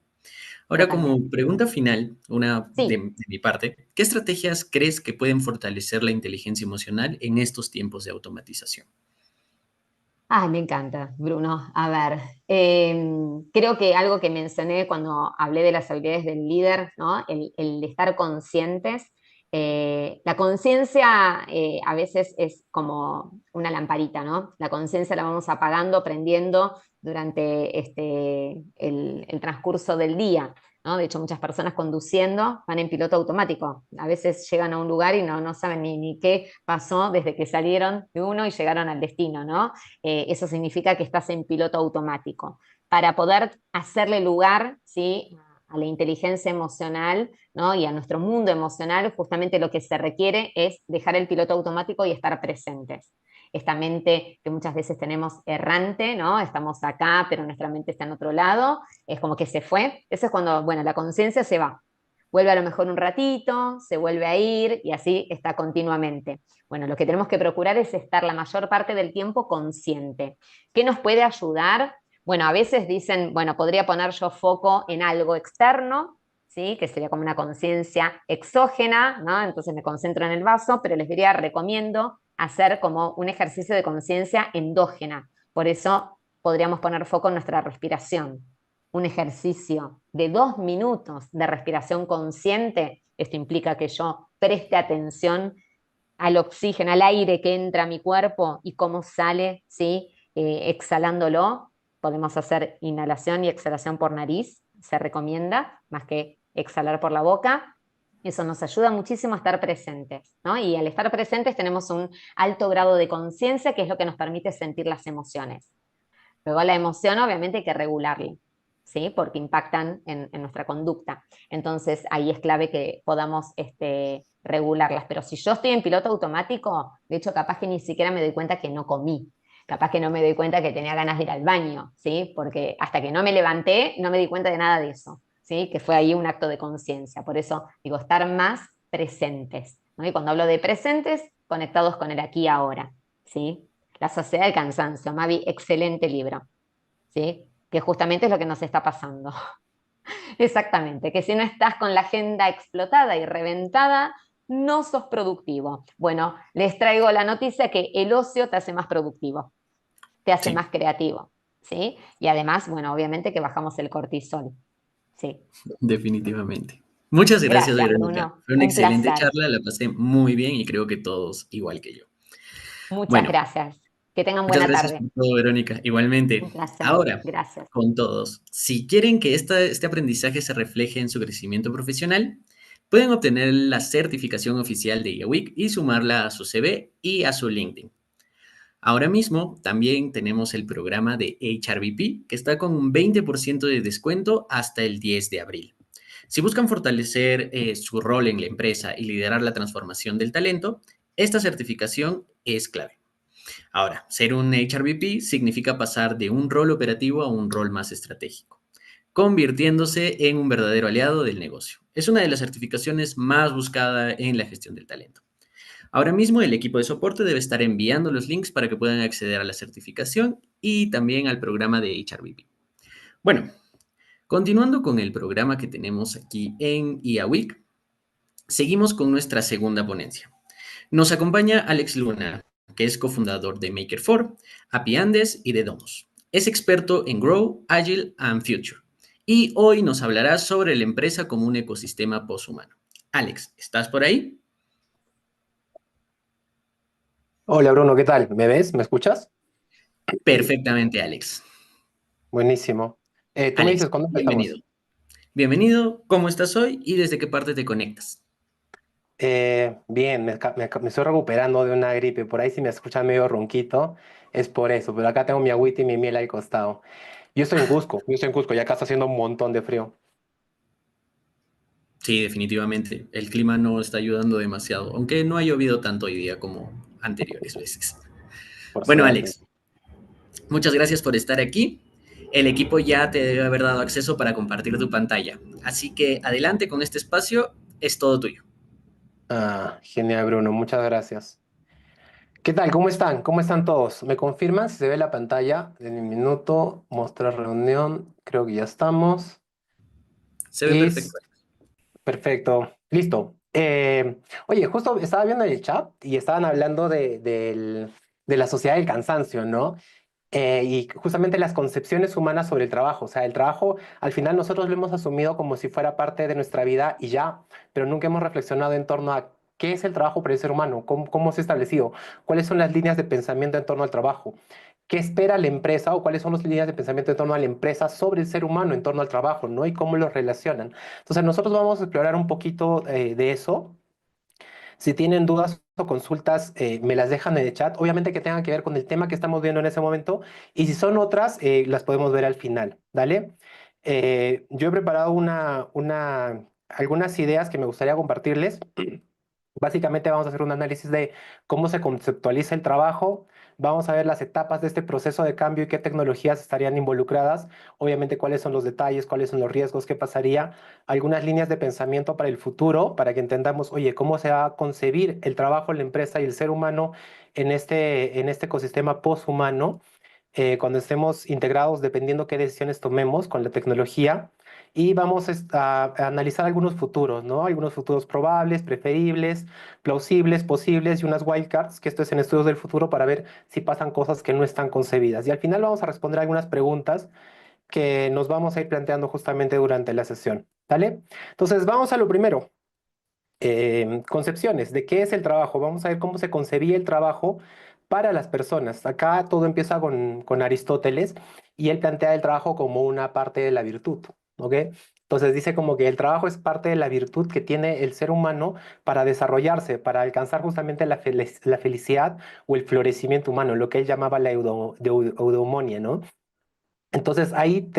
Ahora, como Totalmente. pregunta final, una Sí. de mi parte, ¿qué estrategias crees que pueden fortalecer la inteligencia emocional en estos tiempos de automatización? Ay, me encanta, Bruno. A ver, creo que algo que mencioné cuando hablé de las habilidades del líder, ¿no? El de estar conscientes. La conciencia a veces es como una lamparita, ¿no? La conciencia la vamos apagando, prendiendo durante el transcurso del día, ¿no? De hecho, muchas personas conduciendo van en piloto automático. A veces llegan a un lugar y no saben ni qué pasó desde que salieron de uno y llegaron al destino, ¿no? Eso significa que estás en piloto automático. Para poder hacerle lugar, ¿sí? A la inteligencia emocional, ¿no? Y a nuestro mundo emocional, justamente lo que se requiere es dejar el piloto automático y estar presentes. Esta mente que muchas veces tenemos errante, ¿no? Estamos acá, pero nuestra mente está en otro lado, es como que se fue. Eso es cuando, bueno, la conciencia se va. Vuelve a lo mejor un ratito, se vuelve a ir y así está continuamente. Bueno, lo que tenemos que procurar es estar la mayor parte del tiempo consciente. ¿Qué nos puede ayudar? Bueno, a veces dicen, bueno, podría poner yo foco en algo externo, ¿sí? Que sería como una conciencia exógena, ¿no? Entonces me concentro en el vaso, pero les diría, recomiendo hacer como un ejercicio de conciencia endógena. Por eso podríamos poner foco en nuestra respiración. Un ejercicio de 2 minutos de respiración consciente, esto implica que yo preste atención al oxígeno, al aire que entra a mi cuerpo y cómo sale, ¿sí? Exhalándolo. Podemos hacer inhalación y exhalación por nariz, se recomienda, más que exhalar por la boca. Eso nos ayuda muchísimo a estar presentes, ¿no? Y al estar presentes tenemos un alto grado de conciencia, que es lo que nos permite sentir las emociones. Luego la emoción obviamente hay que regularla, ¿sí? Porque impactan en nuestra conducta. Entonces ahí es clave que podamos regularlas. Pero si yo estoy en piloto automático, de hecho capaz que ni siquiera me doy cuenta que no comí. Capaz que no me doy cuenta que tenía ganas de ir al baño, ¿sí? Porque hasta que no me levanté no me di cuenta de nada de eso, ¿sí? Que fue ahí un acto de conciencia. Por eso digo, estar más presentes, ¿no? Y cuando hablo de presentes, conectados con el aquí y ahora, ¿sí? La sociedad del cansancio, Mavi, excelente libro, ¿sí? Que justamente es lo que nos está pasando. Exactamente, que si no estás con la agenda explotada y reventada, no sos productivo. Bueno, les traigo la noticia que el ocio te hace más productivo, te hace Sí, más creativo, ¿sí? Y además, bueno, obviamente que bajamos el cortisol, ¿sí? definitivamente. Muchas gracias, Gracias, Verónica. Bruno. Fue una Un excelente placer. charla, la pasé muy bien y creo que todos igual que yo. Muchas Bueno, gracias. Que tengan muchas buena gracias tarde. por todo, Verónica. Un Igualmente, placer. ahora, Gracias. con todos, si quieren que este aprendizaje se refleje en su crecimiento profesional, pueden obtener la certificación oficial de IAWIC y sumarla a su CV y a su LinkedIn. Ahora mismo también tenemos el programa de HRBP, que está con un 20% de descuento hasta el 10 de abril. Si buscan fortalecer su rol en la empresa y liderar la transformación del talento, esta certificación es clave. Ahora, ser un HRBP significa pasar de un rol operativo a un rol más estratégico, convirtiéndose en un verdadero aliado del negocio. Es una de las certificaciones más buscadas en la gestión del talento. Ahora mismo el equipo de soporte debe estar enviando los links para que puedan acceder a la certificación y también al programa de HRBP. Bueno, continuando con el programa que tenemos aquí en IA Week, seguimos con nuestra segunda ponencia. Nos acompaña Alex Luna, que es cofundador de Maker4, API Andes y de Domus. Es experto en Grow, Agile and Future. Y hoy nos hablará sobre la empresa como un ecosistema poshumano. Alex, ¿estás por ahí? Hola Bruno, ¿qué tal? ¿Me ves? ¿Me escuchas? Perfectamente, Alex. Buenísimo. Tú me dices Alex, cuándo bienvenido. empezamos. Bienvenido, ¿cómo estás hoy y desde qué parte te conectas? Bien, me estoy recuperando de una gripe. Por ahí si me escuchan medio ronquito, es por eso. Pero acá tengo mi agüita y mi miel al costado. Yo estoy en Cusco y acá está haciendo un montón de frío. Sí, definitivamente, el clima no está ayudando demasiado, aunque no ha llovido tanto hoy día como anteriores veces. Por Bueno, suerte. Alex, muchas gracias por estar aquí. El equipo ya te debe haber dado acceso para compartir tu pantalla, así que adelante con este espacio, es todo tuyo. Genial, Bruno. Muchas gracias. ¿Qué tal? ¿Cómo están? ¿Cómo están todos? ¿Me confirman si se ve la pantalla? En un minuto, mostrar reunión. Creo que ya estamos. Se ve Listo. perfecto. Perfecto, listo. Oye, justo estaba viendo el chat y estaban hablando de la sociedad del cansancio, ¿no? Y justamente las concepciones humanas sobre el trabajo. O sea, el trabajo al final nosotros lo hemos asumido como si fuera parte de nuestra vida y ya, pero nunca hemos reflexionado en torno a qué es el trabajo para el ser humano, cómo se ha establecido, cuáles son las líneas de pensamiento en torno al trabajo, qué espera la empresa o cuáles son las líneas de pensamiento en torno a la empresa sobre el ser humano en torno al trabajo, ¿no? Y cómo los relacionan. Entonces, nosotros vamos a explorar un poquito de eso. Si tienen dudas o consultas, me las dejan en el chat. Obviamente que tengan que ver con el tema que estamos viendo en ese momento. Y si son otras, las podemos ver al final. ¿Dale? Yo he preparado algunas ideas que me gustaría compartirles. Básicamente vamos a hacer un análisis de cómo se conceptualiza el trabajo, vamos a ver las etapas de este proceso de cambio y qué tecnologías estarían involucradas, obviamente cuáles son los detalles, cuáles son los riesgos, qué pasaría, algunas líneas de pensamiento para el futuro, para que entendamos, oye, cómo se va a concebir el trabajo, la empresa y el ser humano en este ecosistema poshumano cuando estemos integrados, dependiendo qué decisiones tomemos con la tecnología. Y vamos a analizar algunos futuros, ¿no? Algunos futuros probables, preferibles, plausibles, posibles y unas wildcards, que esto es en estudios del futuro para ver si pasan cosas que no están concebidas. Y al final vamos a responder algunas preguntas que nos vamos a ir planteando justamente durante la sesión. ¿Vale? Entonces, vamos a lo primero. Concepciones de qué es el trabajo. Vamos a ver cómo se concebía el trabajo para las personas. Acá todo empieza con Aristóteles y él plantea el trabajo como una parte de la virtud, ¿ok? Entonces dice como que el trabajo es parte de la virtud que tiene el ser humano para desarrollarse, para alcanzar justamente la felicidad o el florecimiento humano, lo que él llamaba la eudemonia, ¿no? Entonces ahí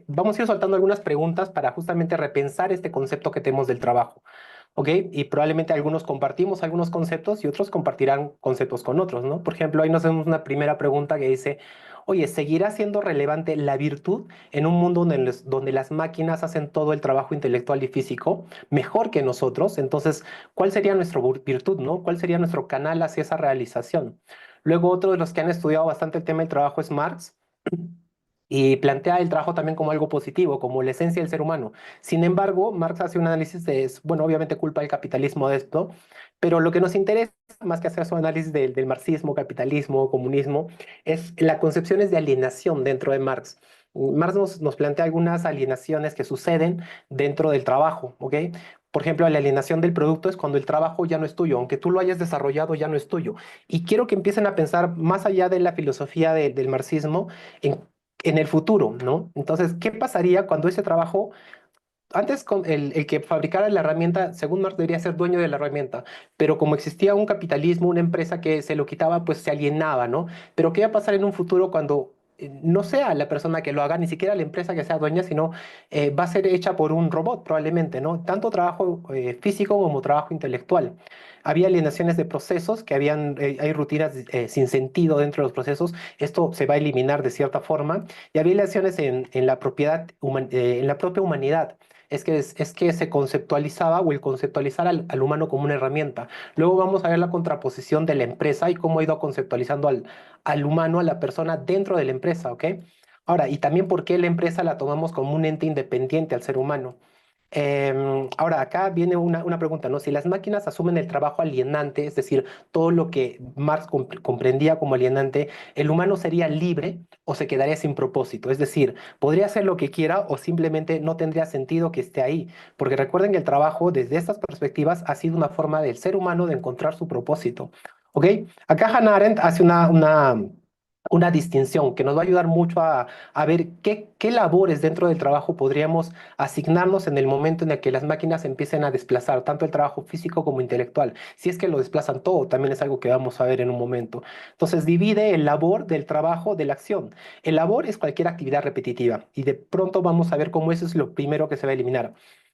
vamos a ir soltando algunas preguntas para justamente repensar este concepto que tenemos del trabajo. ¿Ok? Y probablemente algunos compartimos algunos conceptos y otros compartirán conceptos con otros, ¿no? Por ejemplo, ahí nos hacemos una primera pregunta que dice, oye, ¿seguirá siendo relevante la virtud en un mundo donde las máquinas hacen todo el trabajo intelectual y físico mejor que nosotros? Entonces, ¿cuál sería nuestra virtud, ¿no? ¿Cuál sería nuestro canal hacia esa realización? Luego, otro de los que han estudiado bastante el tema del trabajo es Marx y plantea el trabajo también como algo positivo, como la esencia del ser humano. Sin embargo, Marx hace un análisis bueno, obviamente culpa el capitalismo de esto, pero lo que nos interesa, más que hacer su análisis del marxismo, capitalismo, comunismo, es las concepciones de alienación dentro de Marx. Marx nos plantea algunas alienaciones que suceden dentro del trabajo, ¿ok? Por ejemplo, la alienación del producto es cuando el trabajo ya no es tuyo, aunque tú lo hayas desarrollado, ya no es tuyo. Y quiero que empiecen a pensar más allá de la filosofía del marxismo, en el futuro, ¿no? Entonces, ¿qué pasaría cuando ese trabajo, antes el que fabricara la herramienta, según Marx, debería ser dueño de la herramienta, pero como existía un capitalismo, una empresa que se lo quitaba, pues se alienaba, ¿no? Pero ¿qué va a pasar en un futuro cuando no sea la persona que lo haga, ni siquiera la empresa que sea dueña, sino va a ser hecha por un robot probablemente, ¿no? Tanto trabajo físico como trabajo intelectual. Había alienaciones de procesos, hay rutinas sin sentido dentro de los procesos, esto se va a eliminar de cierta forma, y había alienaciones en la propiedad, en la propia humanidad. Es que se conceptualizaba o el conceptualizar al humano como una herramienta. Luego vamos a ver la contraposición de la empresa y cómo ha ido conceptualizando al humano, a la persona dentro de la empresa, ¿ok? Ahora, y también por qué la empresa la tomamos como un ente independiente al ser humano. Ahora, acá viene una pregunta, ¿no? Si las máquinas asumen el trabajo alienante, es decir, todo lo que Marx comprendía como alienante, ¿el humano sería libre o se quedaría sin propósito? Es decir, podría hacer lo que quiera o simplemente no tendría sentido que esté ahí. Porque recuerden que el trabajo, desde estas perspectivas, ha sido una forma del ser humano de encontrar su propósito. ¿Ok? Acá Hannah Arendt hace una distinción que nos va a ayudar mucho a ver qué labores dentro del trabajo podríamos asignarnos en el momento en el que las máquinas empiecen a desplazar tanto el trabajo físico como intelectual. Si es que lo desplazan todo, también es algo que vamos a ver en un momento. Entonces, divide el labor del trabajo de la acción. El labor es cualquier actividad repetitiva y de pronto vamos a ver cómo eso es lo primero que se va a eliminar.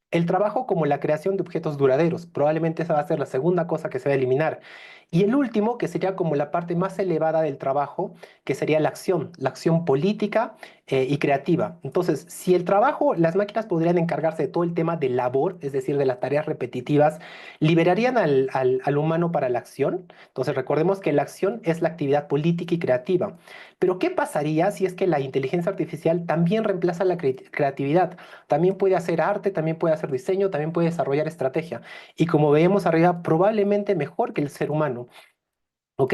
El trabajo como la creación de objetos duraderos, probablemente esa va a ser la segunda cosa que se va a eliminar. Y el último, que sería como la parte más elevada del trabajo, que sería la acción política y creativa. Entonces, si el trabajo, las máquinas podrían encargarse de todo el tema de labor, es decir, de las tareas repetitivas, liberarían al humano para la acción. Entonces, recordemos que la acción es la actividad política y creativa. Pero, ¿qué pasaría si es que la inteligencia artificial también reemplaza la creatividad? También puede hacer arte, también puede hacer diseño, también puede desarrollar estrategia. Y como veíamos arriba, probablemente mejor que el ser humano. ¿Ok?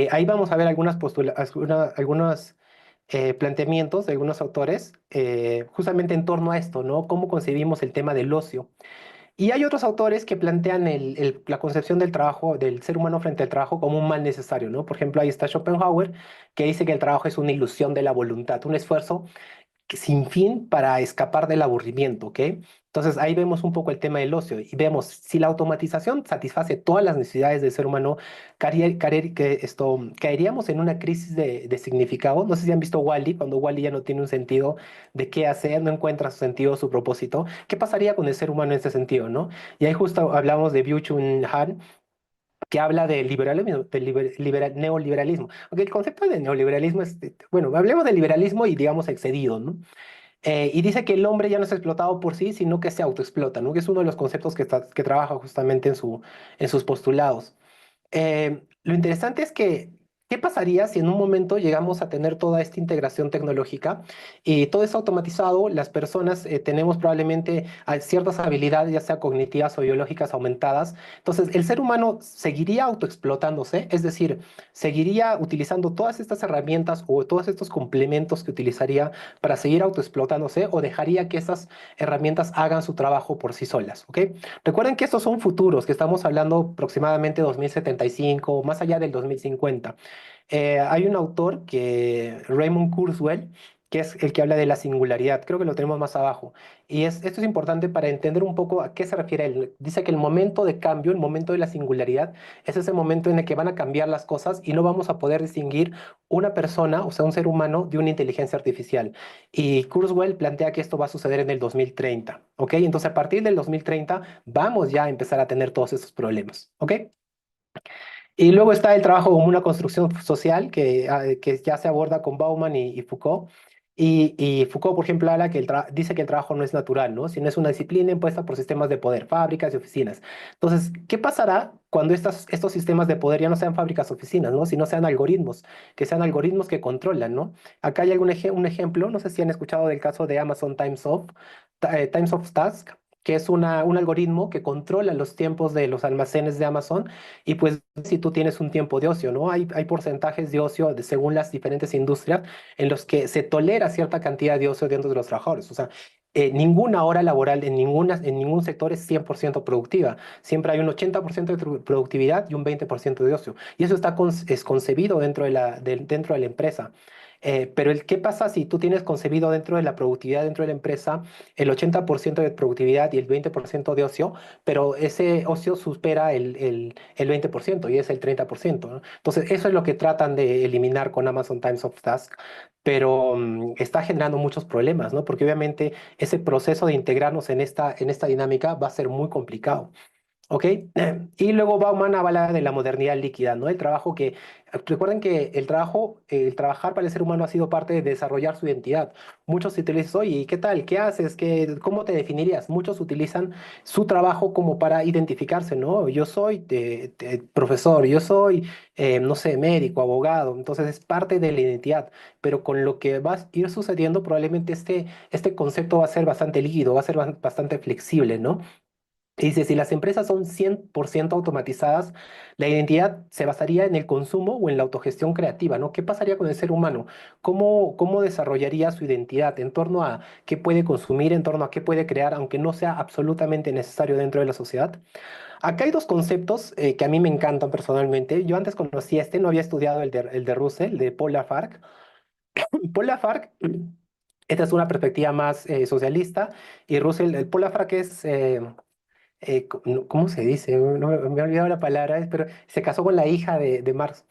Ahí vamos a ver algunos planteamientos de algunos autores justamente en torno a esto, ¿no? Cómo concebimos el tema del ocio. Y hay otros autores que plantean la concepción del trabajo, del ser humano frente al trabajo como un mal necesario, ¿no? Por ejemplo, ahí está Schopenhauer, que dice que el trabajo es una ilusión de la voluntad, un esfuerzo sin fin para escapar del aburrimiento, ¿ok? Entonces ahí vemos un poco el tema del ocio y vemos si la automatización satisface todas las necesidades del ser humano, caeríamos en una crisis de significado. No sé si han visto Wall-E, cuando Wall-E ya no tiene un sentido de qué hacer, no encuentra su sentido, su propósito. ¿Qué pasaría con el ser humano en ese sentido, no? Y ahí justo hablamos de Byung-Chul Han, que habla del liberalismo, neoliberalismo. Aunque el concepto de neoliberalismo es, bueno, hablemos del liberalismo y digamos excedido, ¿no? Y dice que el hombre ya no es explotado por sí, sino que se autoexplota, ¿no? Que es uno de los conceptos que trabaja justamente en sus postulados. Lo interesante es que, ¿qué pasaría si en un momento llegamos a tener toda esta integración tecnológica y todo es automatizado? Las personas tenemos probablemente ciertas habilidades, ya sea cognitivas o biológicas, aumentadas. Entonces, el ser humano seguiría autoexplotándose, es decir, seguiría utilizando todas estas herramientas o todos estos complementos que utilizaría para seguir autoexplotándose o dejaría que esas herramientas hagan su trabajo por sí solas, ¿ok? Recuerden que estos son futuros, que estamos hablando aproximadamente 2075, más allá del 2050. Hay un autor Raymond Kurzweil, que es el que habla de la singularidad. Creo que lo tenemos más abajo. Esto es importante para entender un poco a qué se refiere él. Dice que el momento de cambio, el momento de la singularidad, es ese momento en el que van a cambiar las cosas y no vamos a poder distinguir una persona, o sea, un ser humano, de una inteligencia artificial. Y Kurzweil plantea que esto va a suceder en el 2030, ¿ok? Entonces, a partir del 2030 vamos ya a empezar a tener todos estos problemas, ¿ok? Y luego está el trabajo como una construcción social que ya se aborda con Bauman y Foucault. Y Foucault, por ejemplo, dice que el trabajo no es natural, ¿no? Sino es una disciplina impuesta por sistemas de poder, fábricas y oficinas. Entonces, ¿qué pasará cuando estos sistemas de poder ya no sean fábricas o oficinas, ¿no? Sino sean algoritmos que controlan, ¿no? Acá hay un ejemplo, no sé si han escuchado del caso de Amazon Times of Task, que es un algoritmo que controla los tiempos de los almacenes de Amazon y pues si tú tienes un tiempo de ocio, ¿no? Hay porcentajes de ocio según las diferentes industrias en los que se tolera cierta cantidad de ocio dentro de los trabajadores. O sea, ninguna hora laboral en ningún sector es 100% productiva. Siempre hay un 80% de productividad y un 20% de ocio. Y eso es concebido dentro de la empresa. Pero ¿qué pasa si tú tienes concebido dentro de la productividad dentro de la empresa el 80% de productividad y el 20% de ocio, pero ese ocio supera el 20% y es el 30%, ¿no? Entonces, eso es lo que tratan de eliminar con Amazon Times of Task, pero está generando muchos problemas, ¿no? Porque obviamente ese proceso de integrarnos en esta dinámica va a ser muy complicado. ¿Ok? Y luego Bauman habla de la modernidad líquida, ¿no? Recuerden que el trabajar para el ser humano ha sido parte de desarrollar su identidad. Muchos utilizan, oye, ¿qué tal? ¿Qué haces? ¿Cómo te definirías? Muchos utilizan su trabajo como para identificarse, ¿no? Yo soy profesor, yo soy, no sé, médico, abogado, entonces es parte de la identidad, pero con lo que va a ir sucediendo, probablemente este concepto va a ser bastante líquido, va a ser bastante flexible, ¿no? Y dice, si las empresas son 100% automatizadas, la identidad se basaría en el consumo o en la autogestión creativa, ¿no? ¿Qué pasaría con el ser humano? ¿Cómo desarrollaría su identidad en torno a qué puede consumir, en torno a qué puede crear, aunque no sea absolutamente necesario dentro de la sociedad? Acá hay dos conceptos que a mí me encantan personalmente. Yo antes conocí este, no había estudiado el de Russell, de Paul Lafargue. Paul Lafargue, esta es una perspectiva más socialista, y Russell, el Paul Lafargue es, ¿cómo se dice? No, me he olvidado la palabra, pero se casó con la hija de Marx.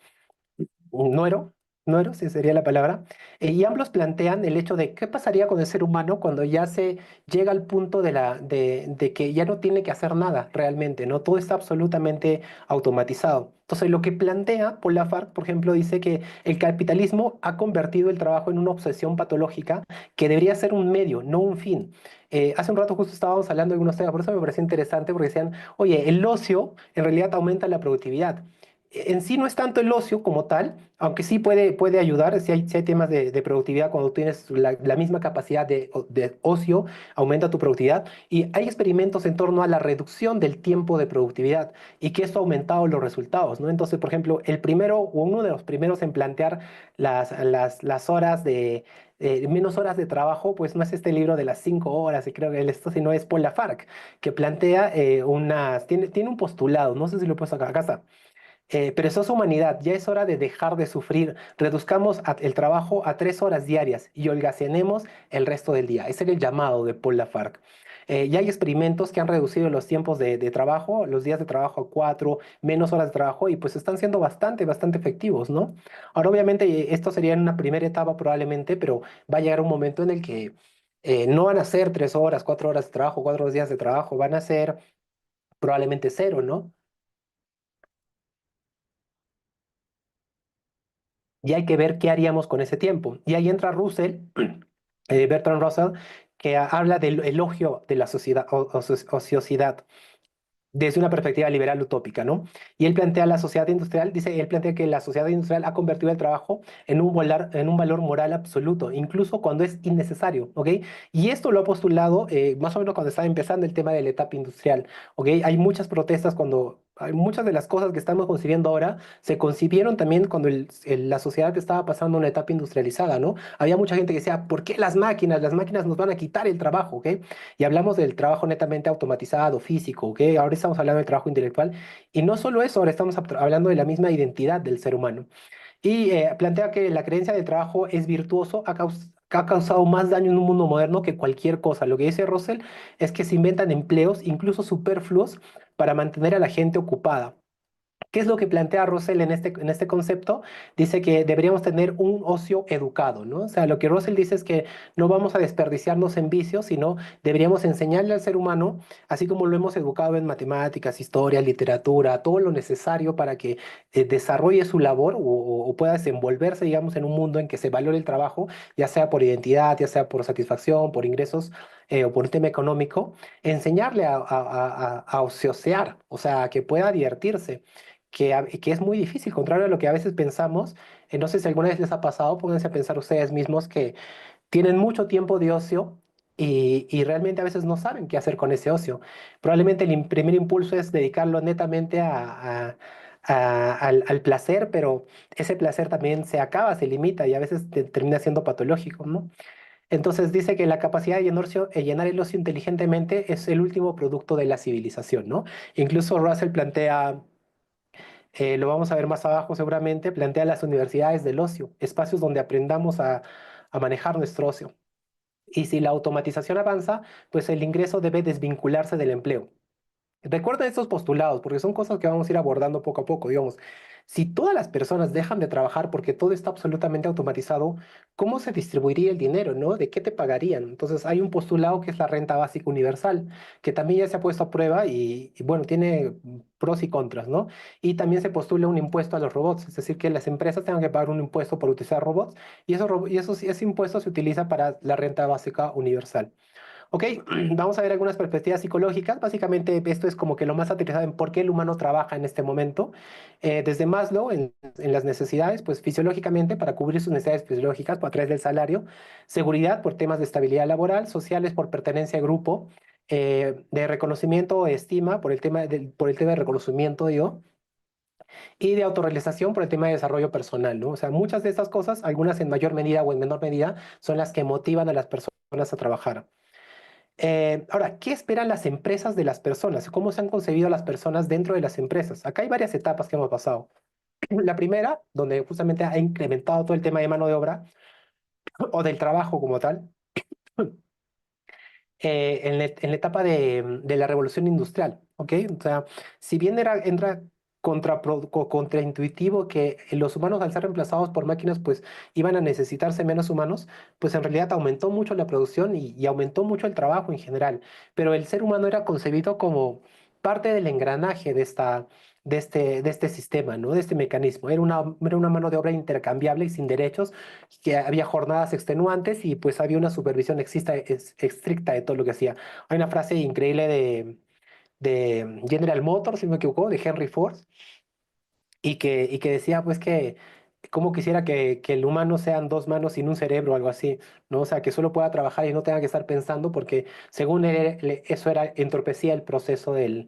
Nuero, Nuero, sí sería la palabra, y ambos plantean el hecho de qué pasaría con el ser humano cuando ya se llega al punto de que ya no tiene que hacer nada realmente, ¿no? Todo está absolutamente automatizado. Entonces, lo que plantea Paul Lafargue, por ejemplo, dice que el capitalismo ha convertido el trabajo en una obsesión patológica que debería ser un medio, no un fin. Hace un rato justo estábamos hablando de algunos temas, por eso me pareció interesante, porque decían, oye, el ocio en realidad aumenta la productividad. En sí no es tanto el ocio como tal, aunque sí puede ayudar, si hay temas de productividad, cuando tienes la misma capacidad de ocio, aumenta tu productividad. Y hay experimentos en torno a la reducción del tiempo de productividad y que esto ha aumentado los resultados, ¿no? Entonces, por ejemplo, el primero o uno de los primeros en plantear las horas menos horas de trabajo, pues no es este libro de las 5 horas, y creo que esto, sino es Paul Lafargue, que plantea tiene un postulado, no sé si lo he puesto acá está. Pero eso es humanidad, ya es hora de dejar de sufrir. Reduzcamos el trabajo a 3 horas diarias y holgacenemos el resto del día. Ese era el llamado de Paul Lafargue. Ya hay experimentos que han reducido los tiempos de trabajo, los días de trabajo a 4, menos horas de trabajo, y pues están siendo bastante efectivos, ¿no? Ahora, obviamente, esto sería en una primera etapa probablemente, pero va a llegar un momento en el que no van a ser 3 horas, 4 horas de trabajo, 4 días de trabajo, van a ser probablemente cero, ¿no? Y hay que ver qué haríamos con ese tiempo. Y ahí entra Russell, Bertrand Russell, que habla del elogio de la sociedad, ociosidad desde una perspectiva liberal utópica, ¿no? Y él plantea la sociedad industrial, dice, él plantea que la sociedad industrial ha convertido el trabajo en un valor moral absoluto, incluso cuando es innecesario, ¿ok? Y esto lo ha postulado más o menos cuando estaba empezando el tema de la etapa industrial, ¿ok? Hay muchas protestas hay muchas de las cosas que estamos concibiendo ahora se concibieron también cuando la sociedad estaba pasando una etapa industrializada, ¿no? Había mucha gente que decía, ¿por qué las máquinas? Las máquinas nos van a quitar el trabajo, ¿ok? Y hablamos del trabajo netamente automatizado, físico, ¿ok? Ahora estamos hablando del trabajo intelectual. Y no solo eso, ahora estamos hablando de la misma identidad del ser humano. Y plantea que la creencia del trabajo es virtuoso, ha causado más daño en un mundo moderno que cualquier cosa. Lo que dice Russell es que se inventan empleos, incluso superfluos, para mantener a la gente ocupada. ¿Qué es lo que plantea Russell en este concepto? Dice que deberíamos tener un ocio educado, ¿no? O sea, lo que Russell dice es que no vamos a desperdiciarnos en vicios, sino deberíamos enseñarle al ser humano, así como lo hemos educado en matemáticas, historia, literatura, todo lo necesario para que desarrolle su labor o pueda desenvolverse, digamos, en un mundo en que se valore el trabajo, ya sea por identidad, ya sea por satisfacción, por ingresos o por un tema económico, enseñarle a ociosear, o sea, que pueda divertirse que es muy difícil, contrario a lo que a veces pensamos. No sé si alguna vez les ha pasado, pónganse a pensar ustedes mismos que tienen mucho tiempo de ocio y realmente a veces no saben qué hacer con ese ocio. Probablemente el primer impulso es dedicarlo netamente al placer, pero ese placer también se acaba, se limita y a veces termina siendo patológico, ¿no? Entonces dice que la capacidad de llenar el ocio inteligentemente es el último producto de la civilización, ¿no? Incluso Russell plantea lo vamos a ver más abajo seguramente, plantea las universidades del ocio, espacios donde aprendamos a manejar nuestro ocio. Y si la automatización avanza, pues el ingreso debe desvincularse del empleo. Recuerda estos postulados, porque son cosas que vamos a ir abordando poco a poco. Digamos, si todas las personas dejan de trabajar porque todo está absolutamente automatizado, ¿cómo se distribuiría el dinero, no? ¿De qué te pagarían? Entonces, hay un postulado que es la renta básica universal, que también ya se ha puesto a prueba y bueno, tiene pros y contras, ¿no? Y también se postula un impuesto a los robots, es decir, que las empresas tengan que pagar un impuesto por utilizar robots ese impuesto se utiliza para la renta básica universal. Ok, vamos a ver algunas perspectivas psicológicas. Básicamente, esto es como que lo más aterrizado en por qué el humano trabaja en este momento. Desde Maslow, en las necesidades, pues fisiológicamente, para cubrir sus necesidades fisiológicas a través del salario, seguridad por temas de estabilidad laboral, sociales por pertenencia a grupo, de reconocimiento o estima por el tema de reconocimiento, digo, y de autorrealización por el tema de desarrollo personal, ¿no? O sea, muchas de estas cosas, algunas en mayor medida o en menor medida, son las que motivan a las personas a trabajar. Ahora, ¿qué esperan las empresas de las personas? ¿Cómo se han concebido las personas dentro de las empresas? Acá hay varias etapas que hemos pasado. La primera, donde justamente ha incrementado todo el tema de mano de obra o del trabajo como tal, en la etapa de la revolución industrial, ¿ok? O sea, si bien entra contraintuitivo que los humanos al ser reemplazados por máquinas, pues iban a necesitarse menos humanos, pues en realidad aumentó mucho la producción y aumentó mucho el trabajo en general. Pero el ser humano era concebido como parte del engranaje de este sistema, ¿no? De este mecanismo. Era una mano de obra intercambiable y sin derechos, que había jornadas extenuantes y pues había una supervisión estricta de todo lo que hacía. Hay una frase increíble de General Motors, si no me equivoco, de Henry Ford, y que decía pues que cómo quisiera que el humano sean dos manos sin un cerebro o algo así, ¿no? O sea, que solo pueda trabajar y no tenga que estar pensando porque según él, eso entorpecía el proceso de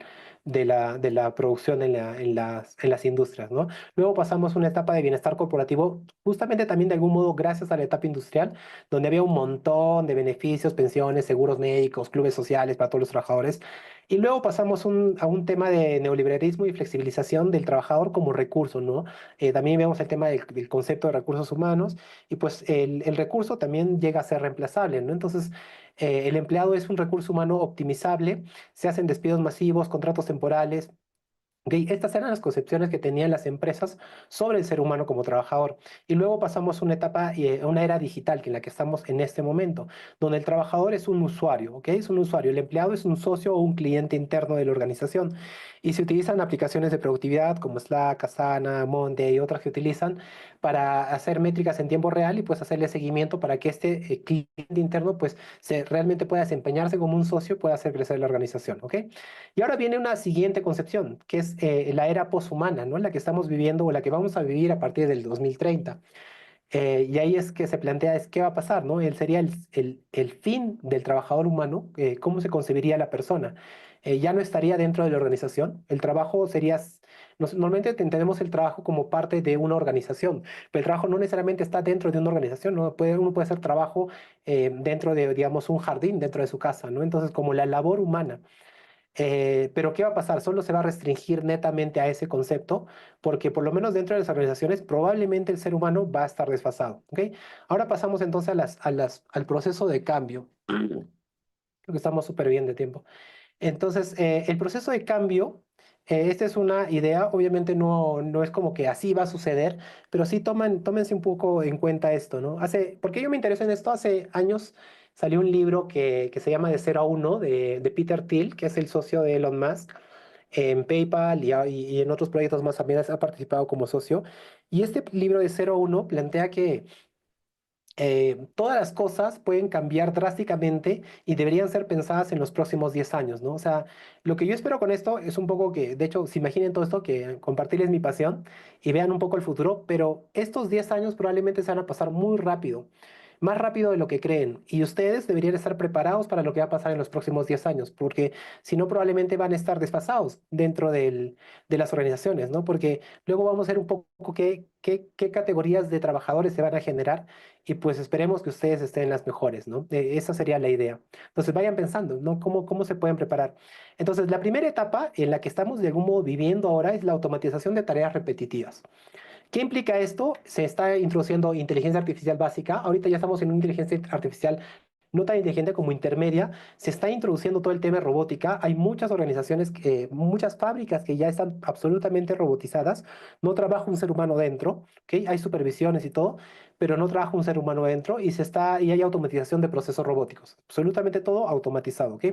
la producción en las industrias, ¿no? Luego pasamos a una etapa de bienestar corporativo, justamente también de algún modo gracias a la etapa industrial, donde había un montón de beneficios, pensiones, seguros médicos, clubes sociales para todos los trabajadores. Y luego pasamos a un tema de neoliberalismo y flexibilización del trabajador como recurso, ¿no? También vemos el tema del concepto de recursos humanos y pues el recurso también llega a ser reemplazable, ¿no? Entonces, el empleado es un recurso humano optimizable, se hacen despidos masivos, contratos temporales. Ok, estas eran las concepciones que tenían las empresas sobre el ser humano como trabajador. Y luego pasamos a una etapa, una era digital, que en la que estamos en este momento, donde el trabajador es un usuario, ¿ok? Es un usuario. El empleado es un socio o un cliente interno de la organización. Y se utilizan aplicaciones de productividad como Slack, Asana, Monday y otras que utilizan para hacer métricas en tiempo real y pues hacerle seguimiento para que este cliente interno pues realmente pueda desempeñarse como un socio, pueda hacer crecer la organización, ¿ok? Y ahora viene una siguiente concepción, que es la era poshumana, ¿no? La que estamos viviendo o la que vamos a vivir a partir del 2030. Y ahí es que se plantea es qué va a pasar, ¿no? Él sería el fin del trabajador humano, cómo se concebiría la persona. Ya no estaría dentro de la organización. El trabajo sería, normalmente entendemos el trabajo como parte de una organización, pero el trabajo no necesariamente está dentro de una organización, ¿no? Uno puede hacer trabajo dentro de, digamos, un jardín, dentro de su casa, ¿no? Entonces, como la labor humana. Pero ¿qué va a pasar? Solo se va a restringir netamente a ese concepto, porque por lo menos dentro de las organizaciones probablemente el ser humano va a estar desfasado, ¿ok? Ahora pasamos entonces al proceso de cambio. Creo que estamos súper bien de tiempo. Entonces, el proceso de cambio, esta es una idea, obviamente no es como que así va a suceder, pero sí tómense un poco en cuenta esto, ¿no? ¿Por qué yo me intereso en esto? Hace años salió un libro que se llama De Cero a Uno de Peter Thiel, que es el socio de Elon Musk. En PayPal y en otros proyectos más también ha participado como socio. Y este libro de Cero a Uno plantea que todas las cosas pueden cambiar drásticamente y deberían ser pensadas en los próximos 10 años, ¿no? O sea, lo que yo espero con esto es un poco que, de hecho, se imaginen todo esto, que compartirles mi pasión y vean un poco el futuro, pero estos 10 años probablemente se van a pasar muy rápido, más rápido de lo que creen, y ustedes deberían estar preparados para lo que va a pasar en los próximos 10 años, porque si no, probablemente van a estar desfasados dentro de las organizaciones, ¿no? Porque luego vamos a ver un poco qué categorías de trabajadores se van a generar y pues esperemos que ustedes estén en las mejores, ¿no? Esa sería la idea. Entonces vayan pensando, ¿no? ¿Cómo se pueden preparar? Entonces, la primera etapa en la que estamos de algún modo viviendo ahora es la automatización de tareas repetitivas. ¿Qué implica esto? Se está introduciendo inteligencia artificial básica. Ahorita ya estamos en una inteligencia artificial no tan inteligente como intermedia. Se está introduciendo todo el tema de robótica. Hay muchas organizaciones, muchas fábricas que ya están absolutamente robotizadas. No trabaja un ser humano dentro, ¿ok? Hay supervisiones y todo, pero no trabaja un ser humano dentro y hay automatización de procesos robóticos. Absolutamente todo automatizado, ¿ok?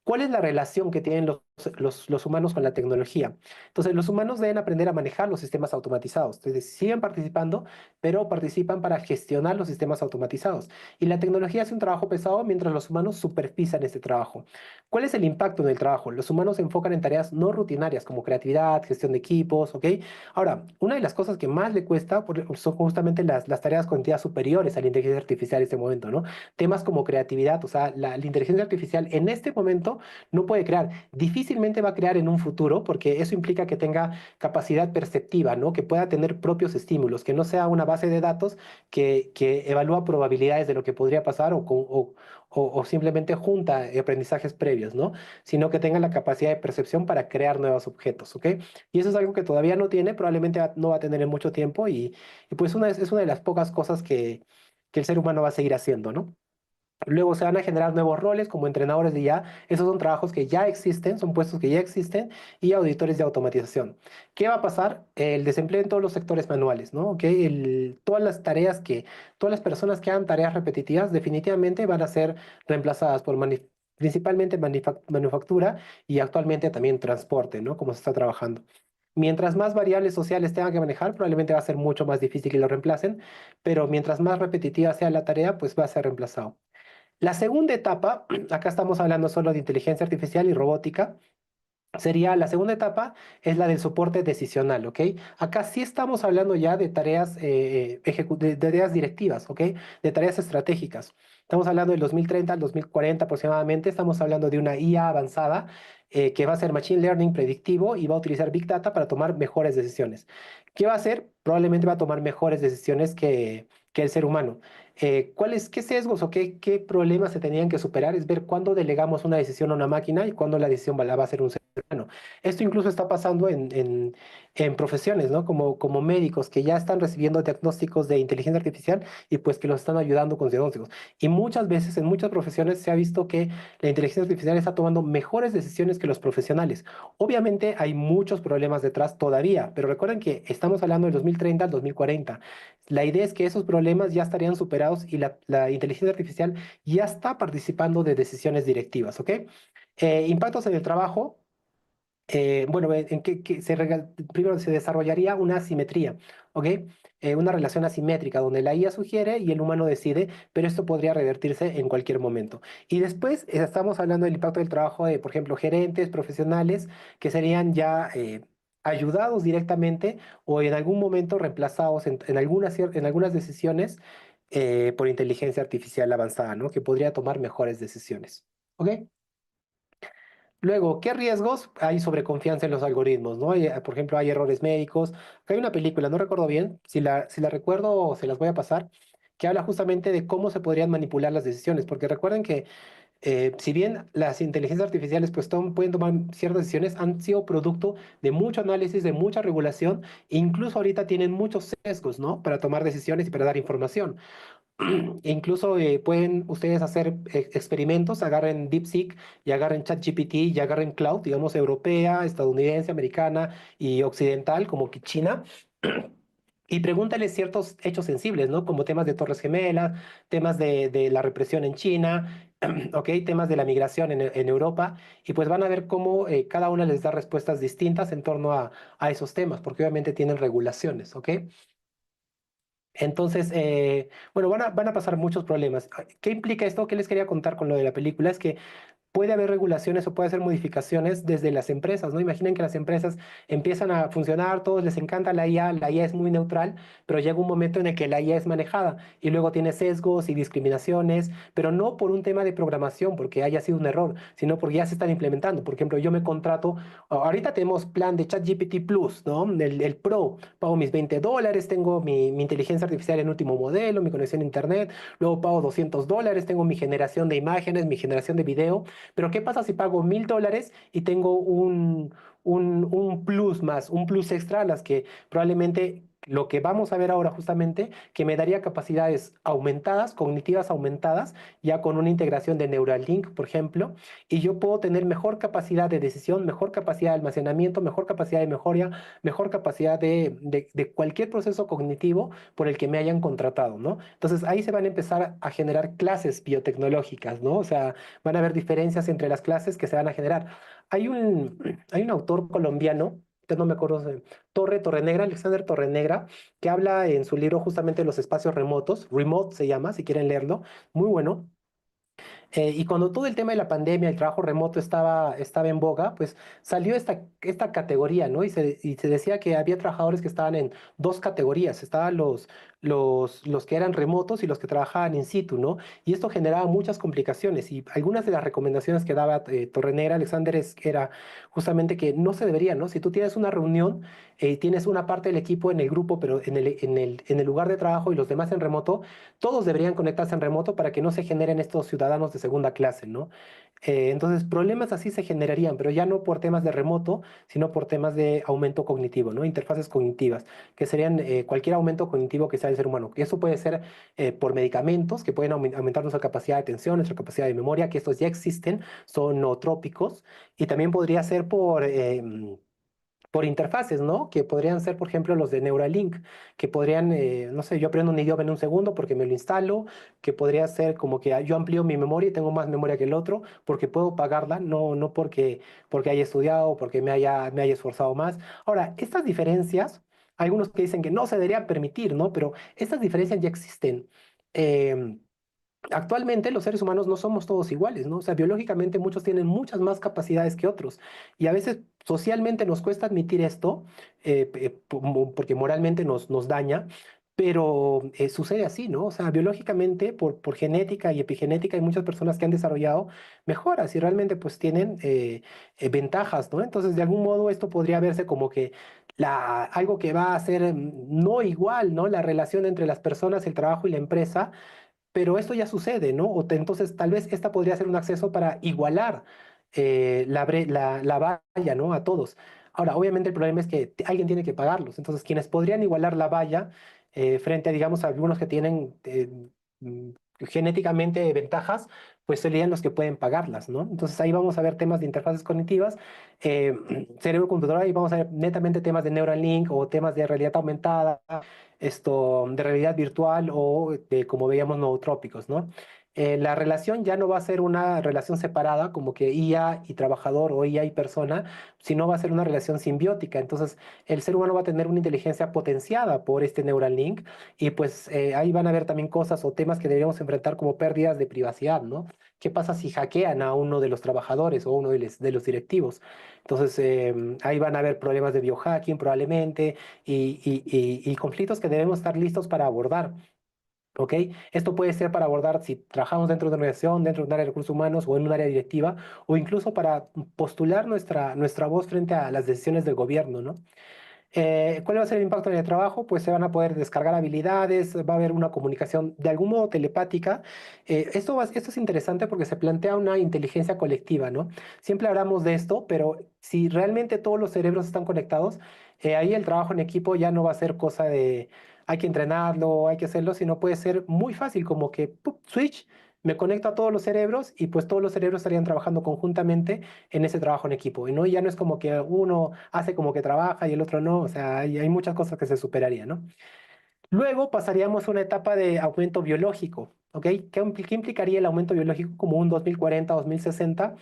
¿Cuál es la relación que tienen los humanos con la tecnología? Entonces, los humanos deben aprender a manejar los sistemas automatizados. Entonces, siguen participando, pero participan para gestionar los sistemas automatizados. Y la tecnología hace un trabajo pesado mientras los humanos supervisan este trabajo. ¿Cuál es el impacto en el trabajo? Los humanos se enfocan en tareas no rutinarias como creatividad, gestión de equipos, ¿ok? Ahora, una de las cosas que más le cuesta son justamente las tareas cognitivas superiores a la inteligencia artificial en este momento, ¿no? Temas como creatividad, o sea, la inteligencia artificial en este momento no puede crear. Difícilmente va a crear en un futuro porque eso implica que tenga capacidad perceptiva, ¿no? Que pueda tener propios estímulos, que no sea una base de datos que evalúa probabilidades de lo que podría pasar o simplemente junta aprendizajes previos, ¿no? Sino que tenga la capacidad de percepción para crear nuevos objetos, ¿ok? Y eso es algo que todavía no tiene, probablemente no va a tener en mucho tiempo y pues es una de las pocas cosas que el ser humano va a seguir haciendo, ¿no? Luego se van a generar nuevos roles como entrenadores de IA. Esos son trabajos que ya existen, son puestos que ya existen y auditores de automatización. ¿Qué va a pasar? El desempleo en todos los sectores manuales, ¿no? ¿Ok? Todas las tareas todas las personas que hagan tareas repetitivas definitivamente van a ser reemplazadas por principalmente manufactura y actualmente también transporte, ¿no? Como se está trabajando. Mientras más variables sociales tengan que manejar, probablemente va a ser mucho más difícil que lo reemplacen, pero mientras más repetitiva sea la tarea, pues va a ser reemplazado. La segunda etapa, acá estamos hablando solo de inteligencia artificial y robótica, sería la segunda etapa, es la del soporte decisional, ¿ok? Acá sí estamos hablando ya de tareas, de tareas directivas, ¿ok? De tareas estratégicas. Estamos hablando del 2030 al 2040 aproximadamente, estamos hablando de una IA avanzada que va a ser Machine Learning predictivo y va a utilizar Big Data para tomar mejores decisiones. ¿Qué va a hacer? Probablemente va a tomar mejores decisiones que el ser humano. ¿Qué sesgos o qué problemas se tenían que superar? Es ver cuándo delegamos una decisión a una máquina y cuándo la decisión la va a hacer un ser humano. Esto incluso está pasando en profesiones, ¿no? Como médicos que ya están recibiendo diagnósticos de inteligencia artificial y pues que los están ayudando con diagnósticos. Y muchas veces en muchas profesiones se ha visto que la inteligencia artificial está tomando mejores decisiones que los profesionales. Obviamente hay muchos problemas detrás todavía, pero recuerden que estamos hablando del 2030 al 2040. La idea es que esos problemas ya estarían superados y la inteligencia artificial ya está participando de decisiones directivas, ¿ok? Impactos en el trabajo. Bueno, en que primero se desarrollaría una asimetría, ¿ok? Una relación asimétrica donde la IA sugiere y el humano decide, pero esto podría revertirse en cualquier momento. Y después estamos hablando del impacto del trabajo de, por ejemplo, gerentes, profesionales, que serían ya ayudados directamente o en algún momento reemplazados en algunas decisiones por inteligencia artificial avanzada, ¿no? Que podría tomar mejores decisiones. ¿Ok? Luego, ¿qué riesgos hay sobre confianza en los algoritmos? ¿No? Por ejemplo, hay errores médicos. Acá hay una película, no recuerdo bien, si la recuerdo se las voy a pasar, que habla justamente de cómo se podrían manipular las decisiones, porque recuerden que si bien las inteligencias artificiales pues pueden tomar ciertas decisiones, han sido producto de mucho análisis, de mucha regulación, e incluso ahorita tienen muchos sesgos, ¿no? Para tomar decisiones y para dar información. Incluso pueden ustedes hacer experimentos, agarren DeepSeek y agarren ChatGPT y agarren Cloud, digamos, europea, estadounidense, americana y occidental, como que China, y pregúntale ciertos hechos sensibles, ¿no? Como temas de Torres Gemelas, temas de la represión en China, ¿ok? Temas de la migración en Europa, y pues van a ver cómo cada una les da respuestas distintas en torno a esos temas, porque obviamente tienen regulaciones, ¿ok? Entonces, bueno, van a pasar muchos problemas. ¿Qué implica esto? ¿Qué les quería contar con lo de la película? Es que puede haber regulaciones o puede hacer modificaciones desde las empresas, ¿no? Imaginen que las empresas empiezan a funcionar, todos les encanta la IA es muy neutral, pero llega un momento en el que la IA es manejada y luego tiene sesgos y discriminaciones, pero no por un tema de programación, porque haya sido un error, sino porque ya se están implementando. Por ejemplo, yo me contrato, ahorita tenemos plan de ChatGPT Plus, ¿no? El Pro, pago mis $20, tengo mi inteligencia artificial en último modelo, mi conexión a Internet, luego pago $200, tengo mi generación de imágenes, mi generación de video. Pero ¿qué pasa si pago $1000 y tengo un plus más, un plus extra a las que probablemente lo que vamos a ver ahora justamente, que me daría capacidades aumentadas, cognitivas aumentadas, ya con una integración de Neuralink, por ejemplo, y yo puedo tener mejor capacidad de decisión, mejor capacidad de almacenamiento, mejor capacidad de memoria, mejor capacidad de cualquier proceso cognitivo por el que me hayan contratado, ¿no? Entonces ahí se van a empezar a generar clases biotecnológicas, ¿no? O sea, van a haber diferencias entre las clases que se van a generar. Hay un autor colombiano, que no me acuerdo, Torrenegra, Alexander Torrenegra, que habla en su libro justamente de los espacios remotos, Remote se llama, si quieren leerlo, muy bueno. Y cuando todo el tema de la pandemia, el trabajo remoto estaba en boga, pues salió esta categoría, ¿no? Y se decía que había trabajadores que estaban en dos categorías. Estaban los que eran remotos y los que trabajaban in situ, ¿no? Y esto generaba muchas complicaciones. Y algunas de las recomendaciones que daba Torrenera, Alexander, era justamente que no se debería, ¿no? Si tú tienes una reunión, tienes una parte del equipo en el grupo, pero en el lugar de trabajo y los demás en remoto, todos deberían conectarse en remoto para que no se generen estos ciudadanos segunda clase, ¿no? Entonces, problemas así se generarían, pero ya no por temas de remoto, sino por temas de aumento cognitivo, ¿no? Interfaces cognitivas, que serían cualquier aumento cognitivo que sea del ser humano. Que eso puede ser por medicamentos, que pueden aumentar nuestra capacidad de atención, nuestra capacidad de memoria, que estos ya existen, son nootrópicos, y también podría ser por interfaces, ¿no? Que podrían ser, por ejemplo, los de Neuralink, que podrían, no sé, yo aprendo un idioma en un segundo porque me lo instalo, que podría ser como que yo amplío mi memoria y tengo más memoria que el otro porque puedo pagarla, no porque haya estudiado, porque me haya esforzado más. Ahora, estas diferencias, hay algunos que dicen que no se deberían permitir, ¿no? Pero estas diferencias ya existen. Em, Actualmente los seres humanos no somos todos iguales, ¿no? O sea, biológicamente muchos tienen muchas más capacidades que otros y a veces socialmente nos cuesta admitir esto porque moralmente nos daña, pero sucede así, ¿no? O sea, biológicamente por genética y epigenética hay muchas personas que han desarrollado mejoras y realmente pues tienen ventajas, ¿no? Entonces, de algún modo esto podría verse como que algo que va a ser no igual, ¿no? La relación entre las personas, el trabajo y la empresa, pero esto ya sucede, ¿no? Entonces, tal vez esta podría ser un acceso para igualar la valla, ¿no? A todos. Ahora, obviamente el problema es que alguien tiene que pagarlos. Entonces, quienes podrían igualar la valla frente a, digamos, a algunos que tienen mm, genéticamente ventajas, pues serían los que pueden pagarlas, ¿no? Entonces, ahí vamos a ver temas de interfaces cognitivas, cerebro-computadora, y vamos a ver netamente temas de Neuralink o temas de realidad aumentada, esto de realidad virtual o de, como veíamos, nootrópicos, ¿no? La relación ya no va a ser una relación separada, como que IA y trabajador o IA y persona, sino va a ser una relación simbiótica. Entonces, el ser humano va a tener una inteligencia potenciada por este Neuralink y pues ahí van a haber también cosas o temas que deberíamos enfrentar como pérdidas de privacidad, ¿no? ¿Qué pasa si hackean a uno de los trabajadores o uno de los directivos? Entonces, ahí van a haber problemas de biohacking probablemente y conflictos que debemos estar listos para abordar. ¿Ok? Esto puede ser para abordar si trabajamos dentro de una organización, dentro de un área de recursos humanos o en un área directiva, o incluso para postular nuestra voz frente a las decisiones del gobierno, ¿no? ¿Cuál va a ser el impacto en el trabajo? Pues se van a poder descargar habilidades, va a haber una comunicación de algún modo telepática. Esto es interesante porque se plantea una inteligencia colectiva, ¿no? Siempre hablamos de esto, pero si realmente todos los cerebros están conectados, ahí el trabajo en equipo ya no va a ser cosa de hay que entrenarlo, hay que hacerlo, sino puede ser muy fácil, como que ¡pup! Switch, me conecto a todos los cerebros y pues todos los cerebros estarían trabajando conjuntamente en ese trabajo en equipo. Y no, ya no es como que uno hace como que trabaja y el otro no, o sea, hay muchas cosas que se superarían, ¿no? Luego pasaríamos a una etapa de aumento biológico, ¿ok? ¿Qué implicaría el aumento biológico como un 2040, 2060?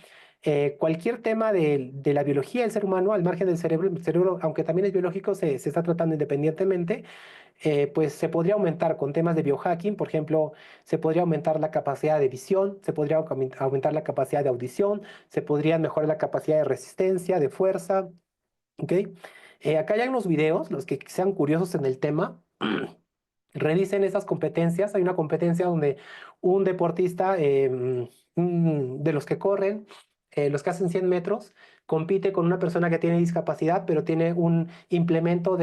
Cualquier tema de la biología del ser humano, al margen del cerebro, el cerebro, aunque también es biológico, se está tratando independientemente, pues se podría aumentar con temas de biohacking, por ejemplo, se podría aumentar la capacidad de visión, se podría aumentar la capacidad de audición, se podría mejorar la capacidad de resistencia, de fuerza, ¿ok? Acá hay unos videos, los que sean curiosos en el tema. Revisen esas competencias. Hay una competencia donde un deportista de los que corren, los que hacen 100 metros, compite con una persona que tiene discapacidad, pero tiene un implemento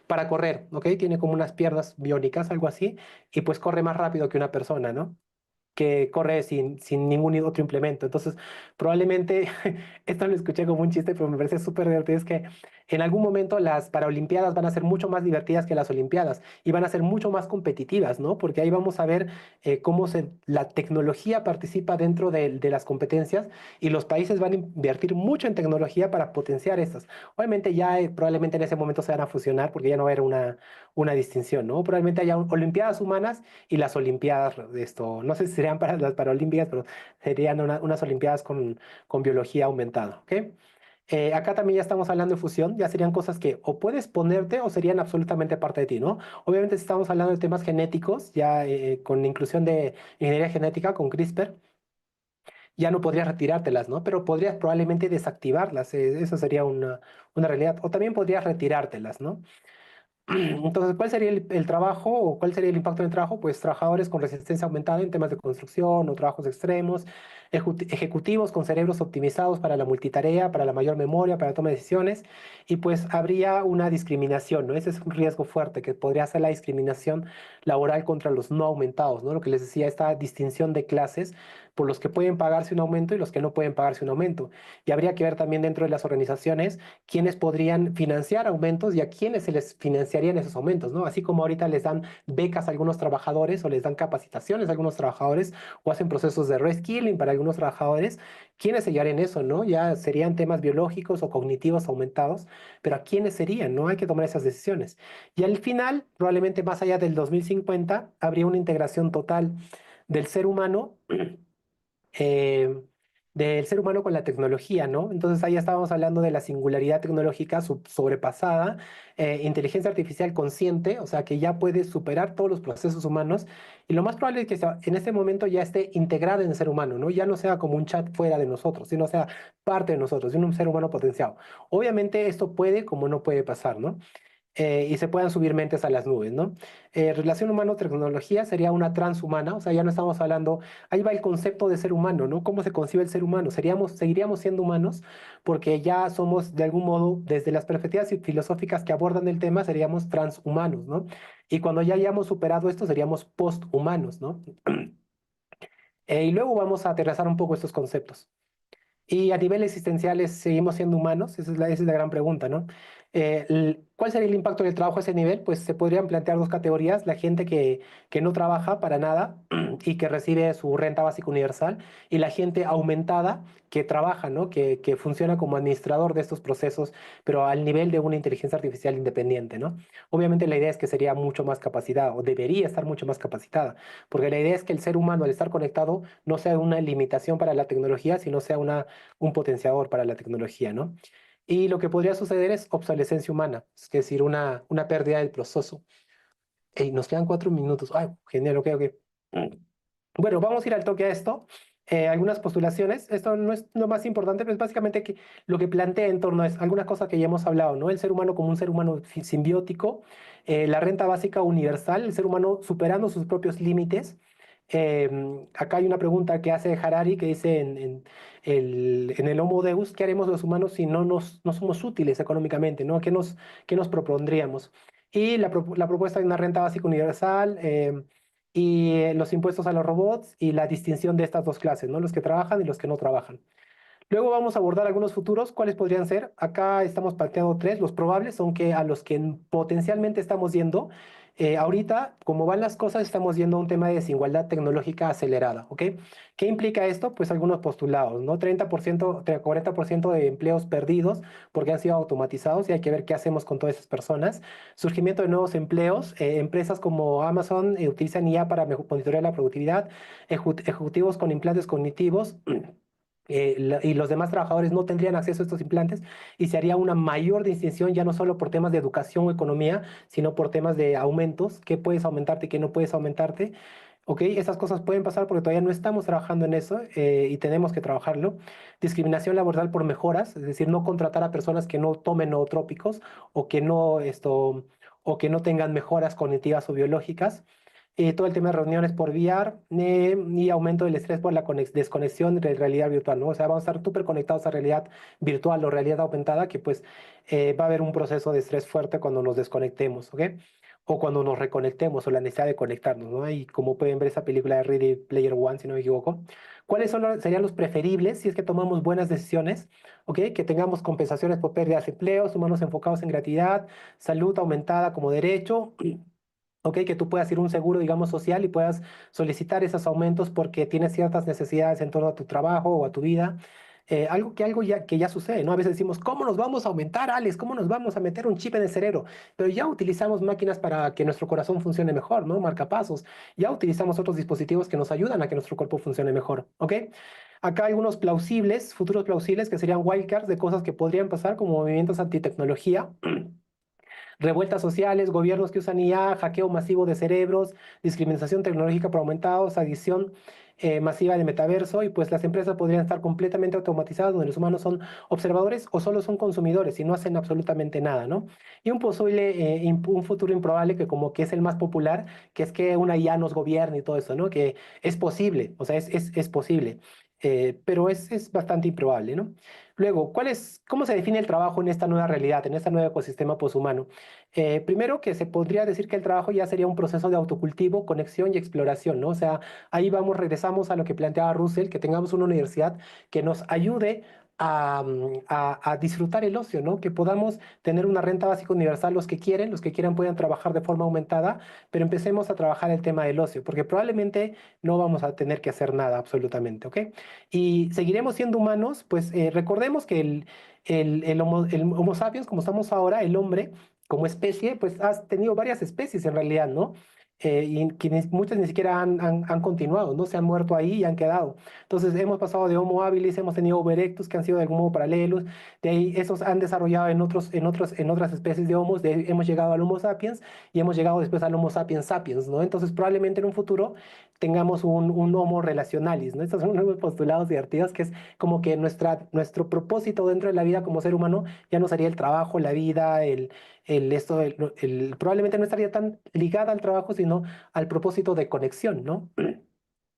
para correr, ¿ok? Tiene como unas piernas biónicas, algo así, y pues corre más rápido que una persona, ¿no? Que corre sin ningún otro implemento. Entonces, probablemente, esto lo escuché como un chiste, pero me parece súper divertido, es que en algún momento las Paralimpiadas van a ser mucho más divertidas que las Olimpiadas y van a ser mucho más competitivas, ¿no? Porque ahí vamos a ver cómo la tecnología participa dentro de las competencias y los países van a invertir mucho en tecnología para potenciar estas. Obviamente ya probablemente en ese momento se van a fusionar porque ya no va a haber una distinción, ¿no? Probablemente haya Olimpiadas humanas y las Olimpiadas de esto, no sé si serían para las Paralímpicas, pero serían unas Olimpiadas con biología aumentada, ¿ok? Acá también ya estamos hablando de fusión, ya serían cosas que o puedes ponerte o serían absolutamente parte de ti, ¿no? Obviamente si estamos hablando de temas genéticos, ya con la inclusión de ingeniería genética, con CRISPR, ya no podrías retirártelas, ¿no? Pero podrías probablemente desactivarlas, eso sería una realidad, o también podrías retirártelas, ¿no? Entonces, ¿cuál sería el trabajo o cuál sería el impacto en el trabajo? Pues trabajadores con resistencia aumentada en temas de construcción o trabajos extremos, ejecutivos con cerebros optimizados para la multitarea, para la mayor memoria, para la toma de decisiones, y pues habría una discriminación, ¿no? Ese es un riesgo fuerte que podría ser la discriminación laboral contra los no aumentados, ¿no? Lo que les decía, esta distinción de clases por los que pueden pagarse un aumento y los que no pueden pagarse un aumento. Y habría que ver también dentro de las organizaciones quiénes podrían financiar aumentos y a quiénes se les financiarían esos aumentos, ¿no? Así como ahorita les dan becas a algunos trabajadores o les dan capacitaciones a algunos trabajadores o hacen procesos de reskilling para algunos trabajadores, ¿quiénes se llevarían eso, no? Ya serían temas biológicos o cognitivos aumentados, pero ¿a quiénes serían, no? Hay que tomar esas decisiones. Y al final, probablemente más allá del 2050, habría una integración total del ser humano eh, del ser humano con la tecnología, ¿no? Entonces ahí estábamos hablando de la singularidad tecnológica sobrepasada, inteligencia artificial consciente, o sea, que ya puede superar todos los procesos humanos y lo más probable es que en este momento ya esté integrada en el ser humano, ¿no? Ya no sea como un chat fuera de nosotros, sino sea parte de nosotros, de un ser humano potenciado. Obviamente esto puede como no puede pasar, ¿no? Y se puedan subir mentes a las nubes, ¿no? Relación humano-tecnología sería una transhumana, o sea, ya no estamos hablando, ahí va el concepto de ser humano, ¿no? ¿Cómo se concibe el ser humano? Seguiríamos siendo humanos porque ya somos, de algún modo, desde las perspectivas filosóficas que abordan el tema, seríamos transhumanos, ¿no? Y cuando ya hayamos superado esto, seríamos posthumanos, ¿no? Y luego vamos a aterrizar un poco estos conceptos. Y a nivel existencial, ¿seguimos siendo humanos? Esa es la gran pregunta, ¿no? ¿Cuál sería el impacto del trabajo a ese nivel? Pues se podrían plantear dos categorías: la gente que no trabaja para nada y que recibe su renta básica universal, y la gente aumentada que trabaja, ¿no? Que funciona como administrador de estos procesos, pero al nivel de una inteligencia artificial independiente, ¿no? Obviamente la idea es que sería mucho más capacitada o debería estar mucho más capacitada, porque la idea es que el ser humano al estar conectado no sea una limitación para la tecnología, sino sea un potenciador para la tecnología, ¿no? Y lo que podría suceder es obsolescencia humana, es decir, una pérdida del proceso. Ey, nos quedan 4 minutos. Ay, genial, ok, ok. Bueno, vamos a ir al toque a esto. Algunas postulaciones. Esto no es lo más importante, pero es básicamente que lo que plantea en torno es algunas cosas que ya hemos hablado, ¿no? El ser humano como un ser humano simbiótico, la renta básica universal, el ser humano superando sus propios límites. Acá hay una pregunta que hace Harari que dice en el Homo Deus, ¿qué haremos los humanos si no somos útiles económicamente, ¿no? ¿Qué nos propondríamos? Y la propuesta de una renta básica universal, y los impuestos a los robots y la distinción de estas dos clases, ¿no? Los que trabajan y los que no trabajan. Luego vamos a abordar algunos futuros. ¿Cuáles podrían ser? Acá estamos planteando tres. Los probables son que a los que potencialmente estamos yendo, ahorita, como van las cosas, estamos yendo a un tema de desigualdad tecnológica acelerada, ¿ok? ¿Qué implica esto? Pues algunos postulados, ¿no? 30%, 40% de empleos perdidos porque han sido automatizados y hay que ver qué hacemos con todas esas personas. Surgimiento de nuevos empleos. Empresas como Amazon utilizan IA para monitorear la productividad. Ejecutivos con implantes cognitivos y los demás trabajadores no tendrían acceso a estos implantes y se haría una mayor distinción ya no solo por temas de educación o economía, sino por temas de aumentos, qué puedes aumentarte y qué no puedes aumentarte. Ok, esas cosas pueden pasar porque todavía no estamos trabajando en eso, y tenemos que trabajarlo. Discriminación laboral por mejoras, es decir, no contratar a personas que no tomen nootrópicos o que o que no tengan mejoras cognitivas o biológicas. Todo el tema de reuniones por VR, y aumento del estrés por la desconexión de realidad virtual, ¿no? O sea, vamos a estar súper conectados a realidad virtual o realidad aumentada, que pues va a haber un proceso de estrés fuerte cuando nos desconectemos, ¿ok? O cuando nos reconectemos o la necesidad de conectarnos, ¿no? Y como pueden ver esa película de Ready Player One, si no me equivoco. ¿Cuáles serían los preferibles si es que tomamos buenas decisiones? ¿Ok? Que tengamos compensaciones por pérdidas de empleos, humanos enfocados en gratuidad, salud aumentada como derecho. Ok, que tú puedas ir a un seguro, digamos, social y puedas solicitar esos aumentos porque tienes ciertas necesidades en torno a tu trabajo o a tu vida. Que ya sucede, ¿no? A veces decimos, ¿cómo nos vamos a aumentar, Alex? ¿Cómo nos vamos a meter un chip en el cerebro? Pero ya utilizamos máquinas para que nuestro corazón funcione mejor, ¿no? Marcapasos. Ya utilizamos otros dispositivos que nos ayudan a que nuestro cuerpo funcione mejor, ¿ok? Acá hay unos plausibles, futuros plausibles, que serían wildcards de cosas que podrían pasar como movimientos antitecnología. Revueltas sociales, gobiernos que usan IA, hackeo masivo de cerebros, discriminación tecnológica por aumentados, adición, masiva de metaverso y pues las empresas podrían estar completamente automatizadas donde los humanos son observadores o solo son consumidores y no hacen absolutamente nada, ¿no? Y un posible, un futuro improbable que como que es el más popular, que es que una IA nos gobierne y todo eso, ¿no? Que es posible, o sea, es posible. Pero es bastante improbable, ¿no? Luego, ¿cómo se define el trabajo en esta nueva realidad, en este nuevo ecosistema poshumano? Primero que se podría decir que el trabajo ya sería un proceso de autocultivo, conexión y exploración, ¿no? O sea, ahí regresamos a lo que planteaba Russell, que tengamos una universidad que nos ayude a disfrutar el ocio, ¿no? Que podamos tener una renta básica universal los que quieran puedan trabajar de forma aumentada, pero empecemos a trabajar el tema del ocio, porque probablemente no vamos a tener que hacer nada absolutamente, ¿ok? Y seguiremos siendo humanos, pues recordemos que el Homo sapiens, como estamos ahora, el hombre como especie, pues ha tenido varias especies en realidad, ¿no? Y que muchas ni siquiera han continuado, ¿no? Se han muerto ahí y han quedado. Entonces hemos pasado de Homo habilis, hemos tenido Homo erectus que han sido de algún modo paralelos, de ahí esos han desarrollado en otras especies de Homos, de ahí hemos llegado al Homo sapiens y hemos llegado después al Homo sapiens sapiens, ¿no? Entonces probablemente en un futuro tengamos un Homo relacionalis, ¿no? Estos son unos postulados divertidos que es como que nuestro propósito dentro de la vida como ser humano ya no sería el trabajo, la vida, probablemente no estaría tan ligada al trabajo, sino al propósito de conexión, ¿no?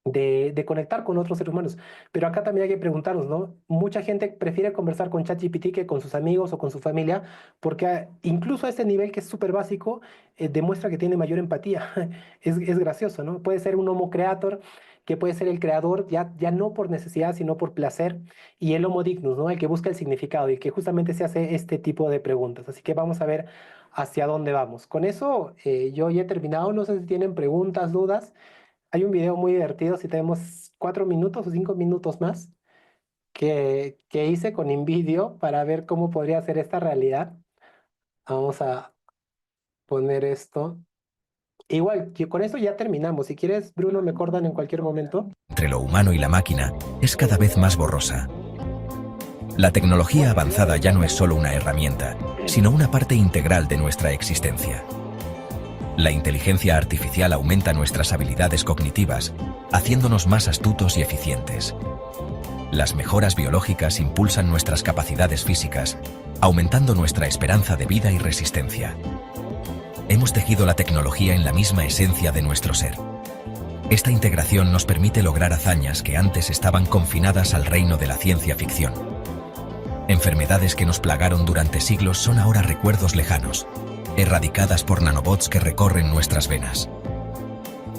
De conectar con otros seres humanos. Pero acá también hay que preguntarnos, ¿no? Mucha gente prefiere conversar con ChatGPT que con sus amigos o con su familia, porque incluso a este nivel que es súper básico, demuestra que tiene mayor empatía. Es gracioso, ¿no? Puede ser un homo creator, que puede ser el creador, ya no por necesidad, sino por placer, y el homo dignus, ¿no? El que busca el significado y que justamente se hace este tipo de preguntas. Así que vamos a ver hacia dónde vamos. Con eso, yo ya he terminado. No sé si tienen preguntas, dudas. Hay un video muy divertido, si tenemos 4 minutos o 5 minutos más, que hice con InVideo para ver cómo podría ser esta realidad. Vamos a poner esto. Igual, que con esto ya terminamos. Si quieres, Bruno, me cortan en cualquier momento. Entre lo humano y la máquina es cada vez más borrosa. La tecnología avanzada ya no es solo una herramienta, sino una parte integral de nuestra existencia. La inteligencia artificial aumenta nuestras habilidades cognitivas, haciéndonos más astutos y eficientes. Las mejoras biológicas impulsan nuestras capacidades físicas, aumentando nuestra esperanza de vida y resistencia. Hemos tejido la tecnología en la misma esencia de nuestro ser. Esta integración nos permite lograr hazañas que antes estaban confinadas al reino de la ciencia ficción. Enfermedades que nos plagaron durante siglos son ahora recuerdos lejanos, erradicadas por nanobots que recorren nuestras venas.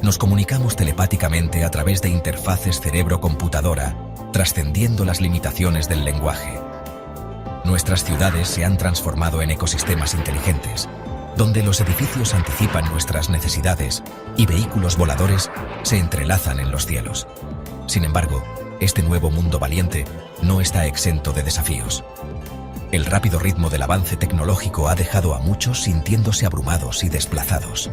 Nos comunicamos telepáticamente a través de interfaces cerebro-computadora, trascendiendo las limitaciones del lenguaje. Nuestras ciudades se han transformado en ecosistemas inteligentes, donde los edificios anticipan nuestras necesidades y vehículos voladores se entrelazan en los cielos. Sin embargo, este nuevo mundo valiente no está exento de desafíos. El rápido ritmo del avance tecnológico ha dejado a muchos sintiéndose abrumados y desplazados.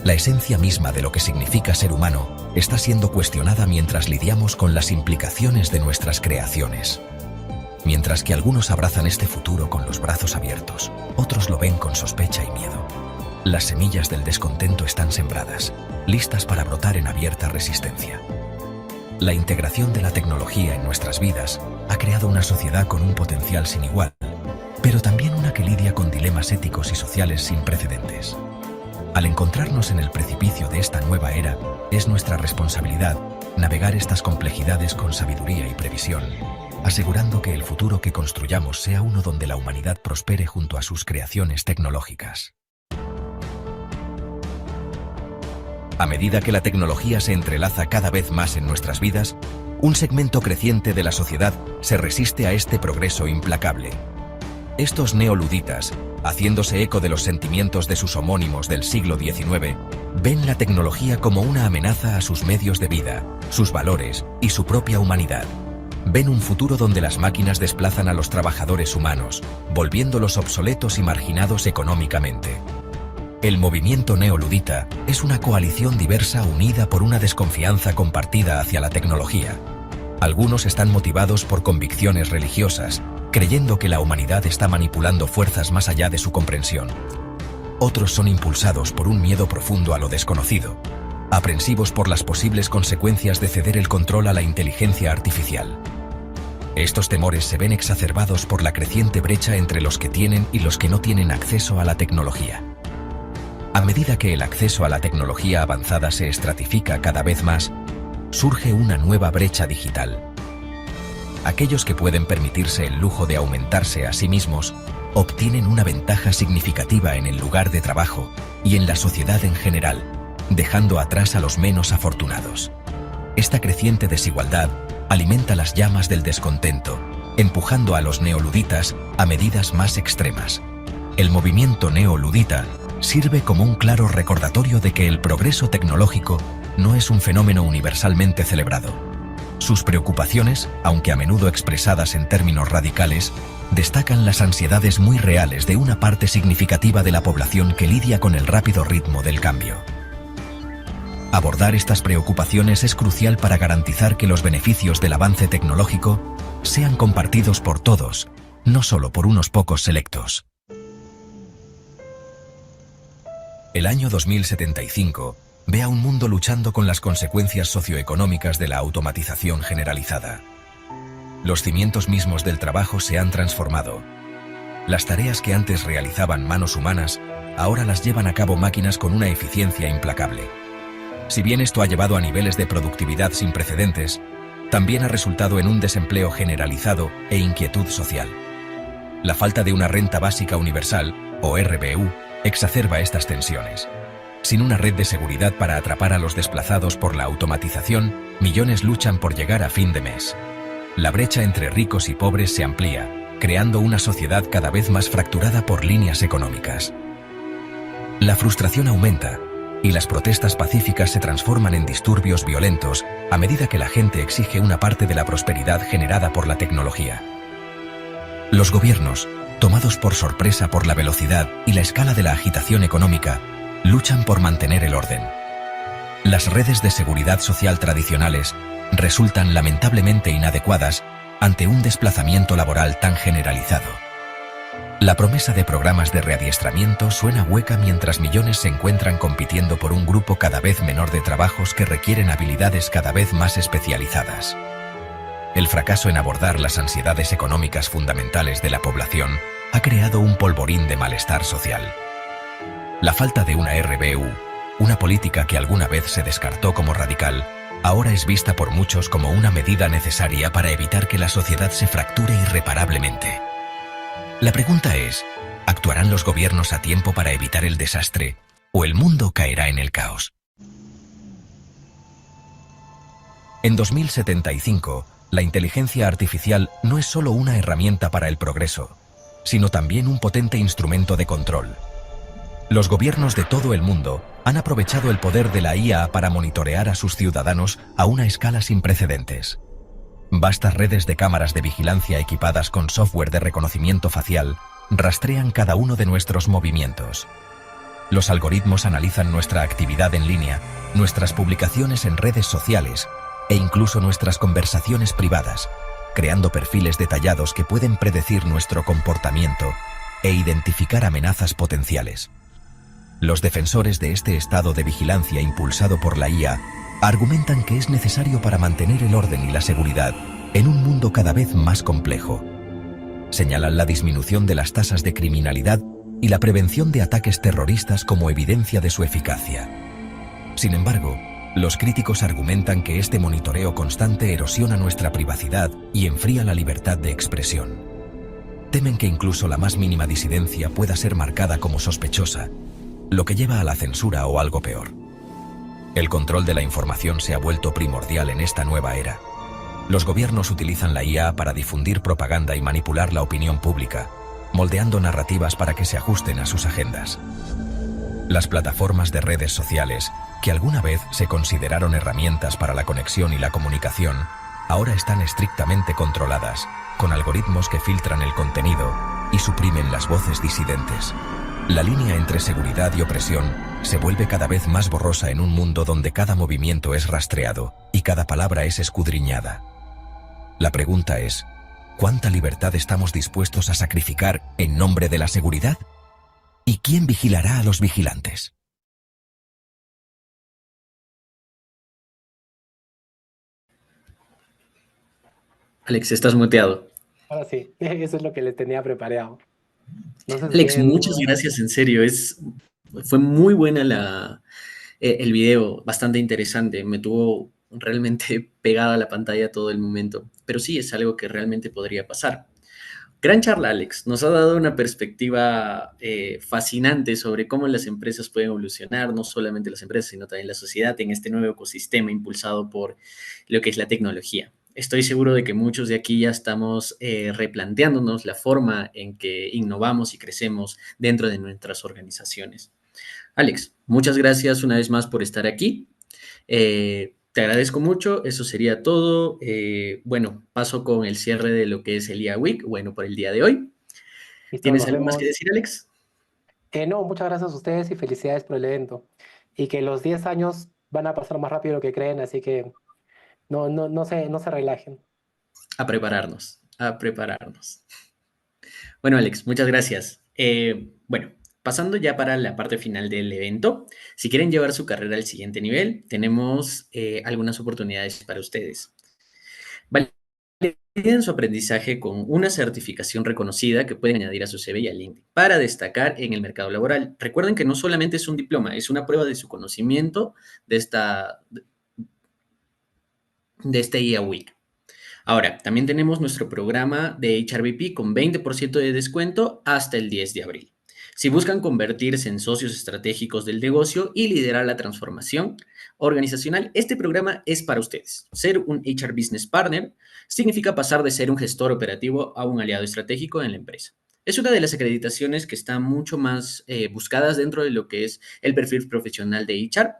La esencia misma de lo que significa ser humano está siendo cuestionada mientras lidiamos con las implicaciones de nuestras creaciones. Mientras que algunos abrazan este futuro con los brazos abiertos, otros lo ven con sospecha y miedo. Las semillas del descontento están sembradas, listas para brotar en abierta resistencia. La integración de la tecnología en nuestras vidas ha creado una sociedad con un potencial sin igual, pero también una que lidia con dilemas éticos y sociales sin precedentes. Al encontrarnos en el precipicio de esta nueva era, es nuestra responsabilidad navegar estas complejidades con sabiduría y previsión, asegurando que el futuro que construyamos sea uno donde la humanidad prospere junto a sus creaciones tecnológicas. A medida que la tecnología se entrelaza cada vez más en nuestras vidas, un segmento creciente de la sociedad se resiste a este progreso implacable. Estos neoluditas, haciéndose eco de los sentimientos de sus homónimos del siglo XIX, ven la tecnología como una amenaza a sus medios de vida, sus valores y su propia humanidad. Ven un futuro donde las máquinas desplazan a los trabajadores humanos, volviéndolos obsoletos y marginados económicamente. El movimiento neoludita es una coalición diversa unida por una desconfianza compartida hacia la tecnología. Algunos están motivados por convicciones religiosas, creyendo que la humanidad está manipulando fuerzas más allá de su comprensión. Otros son impulsados por un miedo profundo a lo desconocido, aprensivos por las posibles consecuencias de ceder el control a la inteligencia artificial. Estos temores se ven exacerbados por la creciente brecha entre los que tienen y los que no tienen acceso a la tecnología. A medida que el acceso a la tecnología avanzada se estratifica cada vez más, surge una nueva brecha digital. Aquellos que pueden permitirse el lujo de aumentarse a sí mismos obtienen una ventaja significativa en el lugar de trabajo y en la sociedad en general, dejando atrás a los menos afortunados. Esta creciente desigualdad alimenta las llamas del descontento, empujando a los neoluditas a medidas más extremas. El movimiento neoludita sirve como un claro recordatorio de que el progreso tecnológico no es un fenómeno universalmente celebrado. Sus preocupaciones, aunque a menudo expresadas en términos radicales, destacan las ansiedades muy reales de una parte significativa de la población que lidia con el rápido ritmo del cambio. Abordar estas preocupaciones es crucial para garantizar que los beneficios del avance tecnológico sean compartidos por todos, no solo por unos pocos selectos. El año 2075 ve a un mundo luchando con las consecuencias socioeconómicas de la automatización generalizada. Los cimientos mismos del trabajo se han transformado. Las tareas que antes realizaban manos humanas, ahora las llevan a cabo máquinas con una eficiencia implacable. Si bien esto ha llevado a niveles de productividad sin precedentes, también ha resultado en un desempleo generalizado e inquietud social. La falta de una renta básica universal, o RBU, exacerba estas tensiones. Sin una red de seguridad para atrapar a los desplazados por la automatización, millones luchan por llegar a fin de mes. La brecha entre ricos y pobres se amplía, creando una sociedad cada vez más fracturada por líneas económicas. La frustración aumenta, y las protestas pacíficas se transforman en disturbios violentos a medida que la gente exige una parte de la prosperidad generada por la tecnología. Los gobiernos, tomados por sorpresa por la velocidad y la escala de la agitación económica, luchan por mantener el orden. Las redes de seguridad social tradicionales resultan lamentablemente inadecuadas ante un desplazamiento laboral tan generalizado. La promesa de programas de readiestramiento suena hueca mientras millones se encuentran compitiendo por un grupo cada vez menor de trabajos que requieren habilidades cada vez más especializadas. El fracaso en abordar las ansiedades económicas fundamentales de la población ha creado un polvorín de malestar social. La falta de una RBU, una política que alguna vez se descartó como radical, ahora es vista por muchos como una medida necesaria para evitar que la sociedad se fracture irreparablemente. La pregunta es, ¿actuarán los gobiernos a tiempo para evitar el desastre o el mundo caerá en el caos? En 2075, la inteligencia artificial no es solo una herramienta para el progreso, sino también un potente instrumento de control. Los gobiernos de todo el mundo han aprovechado el poder de la IA para monitorear a sus ciudadanos a una escala sin precedentes. Vastas redes de cámaras de vigilancia equipadas con software de reconocimiento facial rastrean cada uno de nuestros movimientos. Los algoritmos analizan nuestra actividad en línea, nuestras publicaciones en redes sociales e incluso nuestras conversaciones privadas, creando perfiles detallados que pueden predecir nuestro comportamiento e identificar amenazas potenciales. Los defensores de este estado de vigilancia impulsado por la IA argumentan que es necesario para mantener el orden y la seguridad en un mundo cada vez más complejo. Señalan la disminución de las tasas de criminalidad y la prevención de ataques terroristas como evidencia de su eficacia. Sin embargo, los críticos argumentan que este monitoreo constante erosiona nuestra privacidad y enfría la libertad de expresión. Temen que incluso la más mínima disidencia pueda ser marcada como sospechosa, lo que lleva a la censura o algo peor. El control de la información se ha vuelto primordial en esta nueva era. Los gobiernos utilizan la IA para difundir propaganda y manipular la opinión pública, moldeando narrativas para que se ajusten a sus agendas. Las plataformas de redes sociales, que alguna vez se consideraron herramientas para la conexión y la comunicación, ahora están estrictamente controladas, con algoritmos que filtran el contenido y suprimen las voces disidentes. La línea entre seguridad y opresión se vuelve cada vez más borrosa en un mundo donde cada movimiento es rastreado y cada palabra es escudriñada. La pregunta es, ¿cuánta libertad estamos dispuestos a sacrificar en nombre de la seguridad? ¿Y quién vigilará a los vigilantes? Alex, estás muteado. Ahora sí, eso es lo que les tenía preparado. No sé si Alex, tienen muchas dudas. gracias, en serio. Fue muy buena el video, bastante interesante. Me tuvo realmente pegada a la pantalla todo el momento. Pero sí, es algo que realmente podría pasar. Gran charla, Alex. Nos ha dado una perspectiva fascinante sobre cómo las empresas pueden evolucionar, no solamente las empresas, sino también la sociedad en este nuevo ecosistema impulsado por lo que es la tecnología. Estoy seguro de que muchos de aquí ya estamos replanteándonos la forma en que innovamos y crecemos dentro de nuestras organizaciones. Alex, muchas gracias una vez más por estar aquí. Te agradezco mucho, eso sería todo. Bueno, paso con el cierre de lo que es el IA Week, bueno, por el día de hoy. Listo, ¿Tienes nos algo más que vemos. decir, Alex? No, muchas gracias a ustedes y felicidades por el evento. Y que los 10 años van a pasar más rápido de lo que creen, así que no se relajen. A prepararnos, a prepararnos. Bueno, Alex, muchas gracias. Bueno, pasando ya para la parte final del evento, si quieren llevar su carrera al siguiente nivel, tenemos algunas oportunidades para ustedes. Validen su aprendizaje con una certificación reconocida que pueden añadir a su CV y a LinkedIn para destacar en el mercado laboral. Recuerden que no solamente es un diploma, es una prueba de su conocimiento de este IA Week. Ahora, también tenemos nuestro programa de HRBP con 20% de descuento hasta el 10 de abril. Si buscan convertirse en socios estratégicos del negocio y liderar la transformación organizacional, este programa es para ustedes. Ser un HR Business Partner significa pasar de ser un gestor operativo a un aliado estratégico en la empresa. Es una de las acreditaciones que están mucho más buscadas dentro de lo que es el perfil profesional de HR.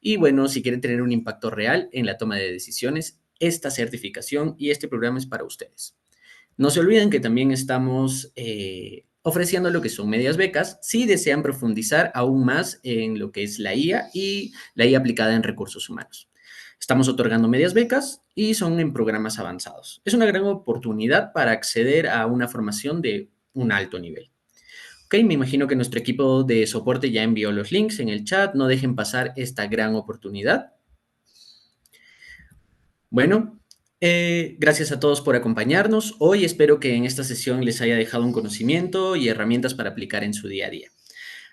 Y bueno, si quieren tener un impacto real en la toma de decisiones, esta certificación y este programa es para ustedes. No se olviden que también estamos ofreciendo lo que son medias becas si desean profundizar aún más en lo que es la IA y la IA aplicada en recursos humanos. Estamos otorgando medias becas y son en programas avanzados. Es una gran oportunidad para acceder a una formación de un alto nivel. Ok, me imagino que nuestro equipo de soporte ya envió los links en el chat. No dejen pasar esta gran oportunidad. Bueno, gracias a todos por acompañarnos. Hoy espero que en esta sesión les haya dejado un conocimiento y herramientas para aplicar en su día a día.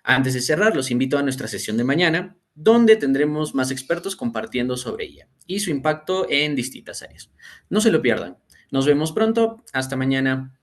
Antes de cerrar, los invito a nuestra sesión de mañana, donde tendremos más expertos compartiendo sobre ella y su impacto en distintas áreas. No se lo pierdan. Nos vemos pronto. Hasta mañana.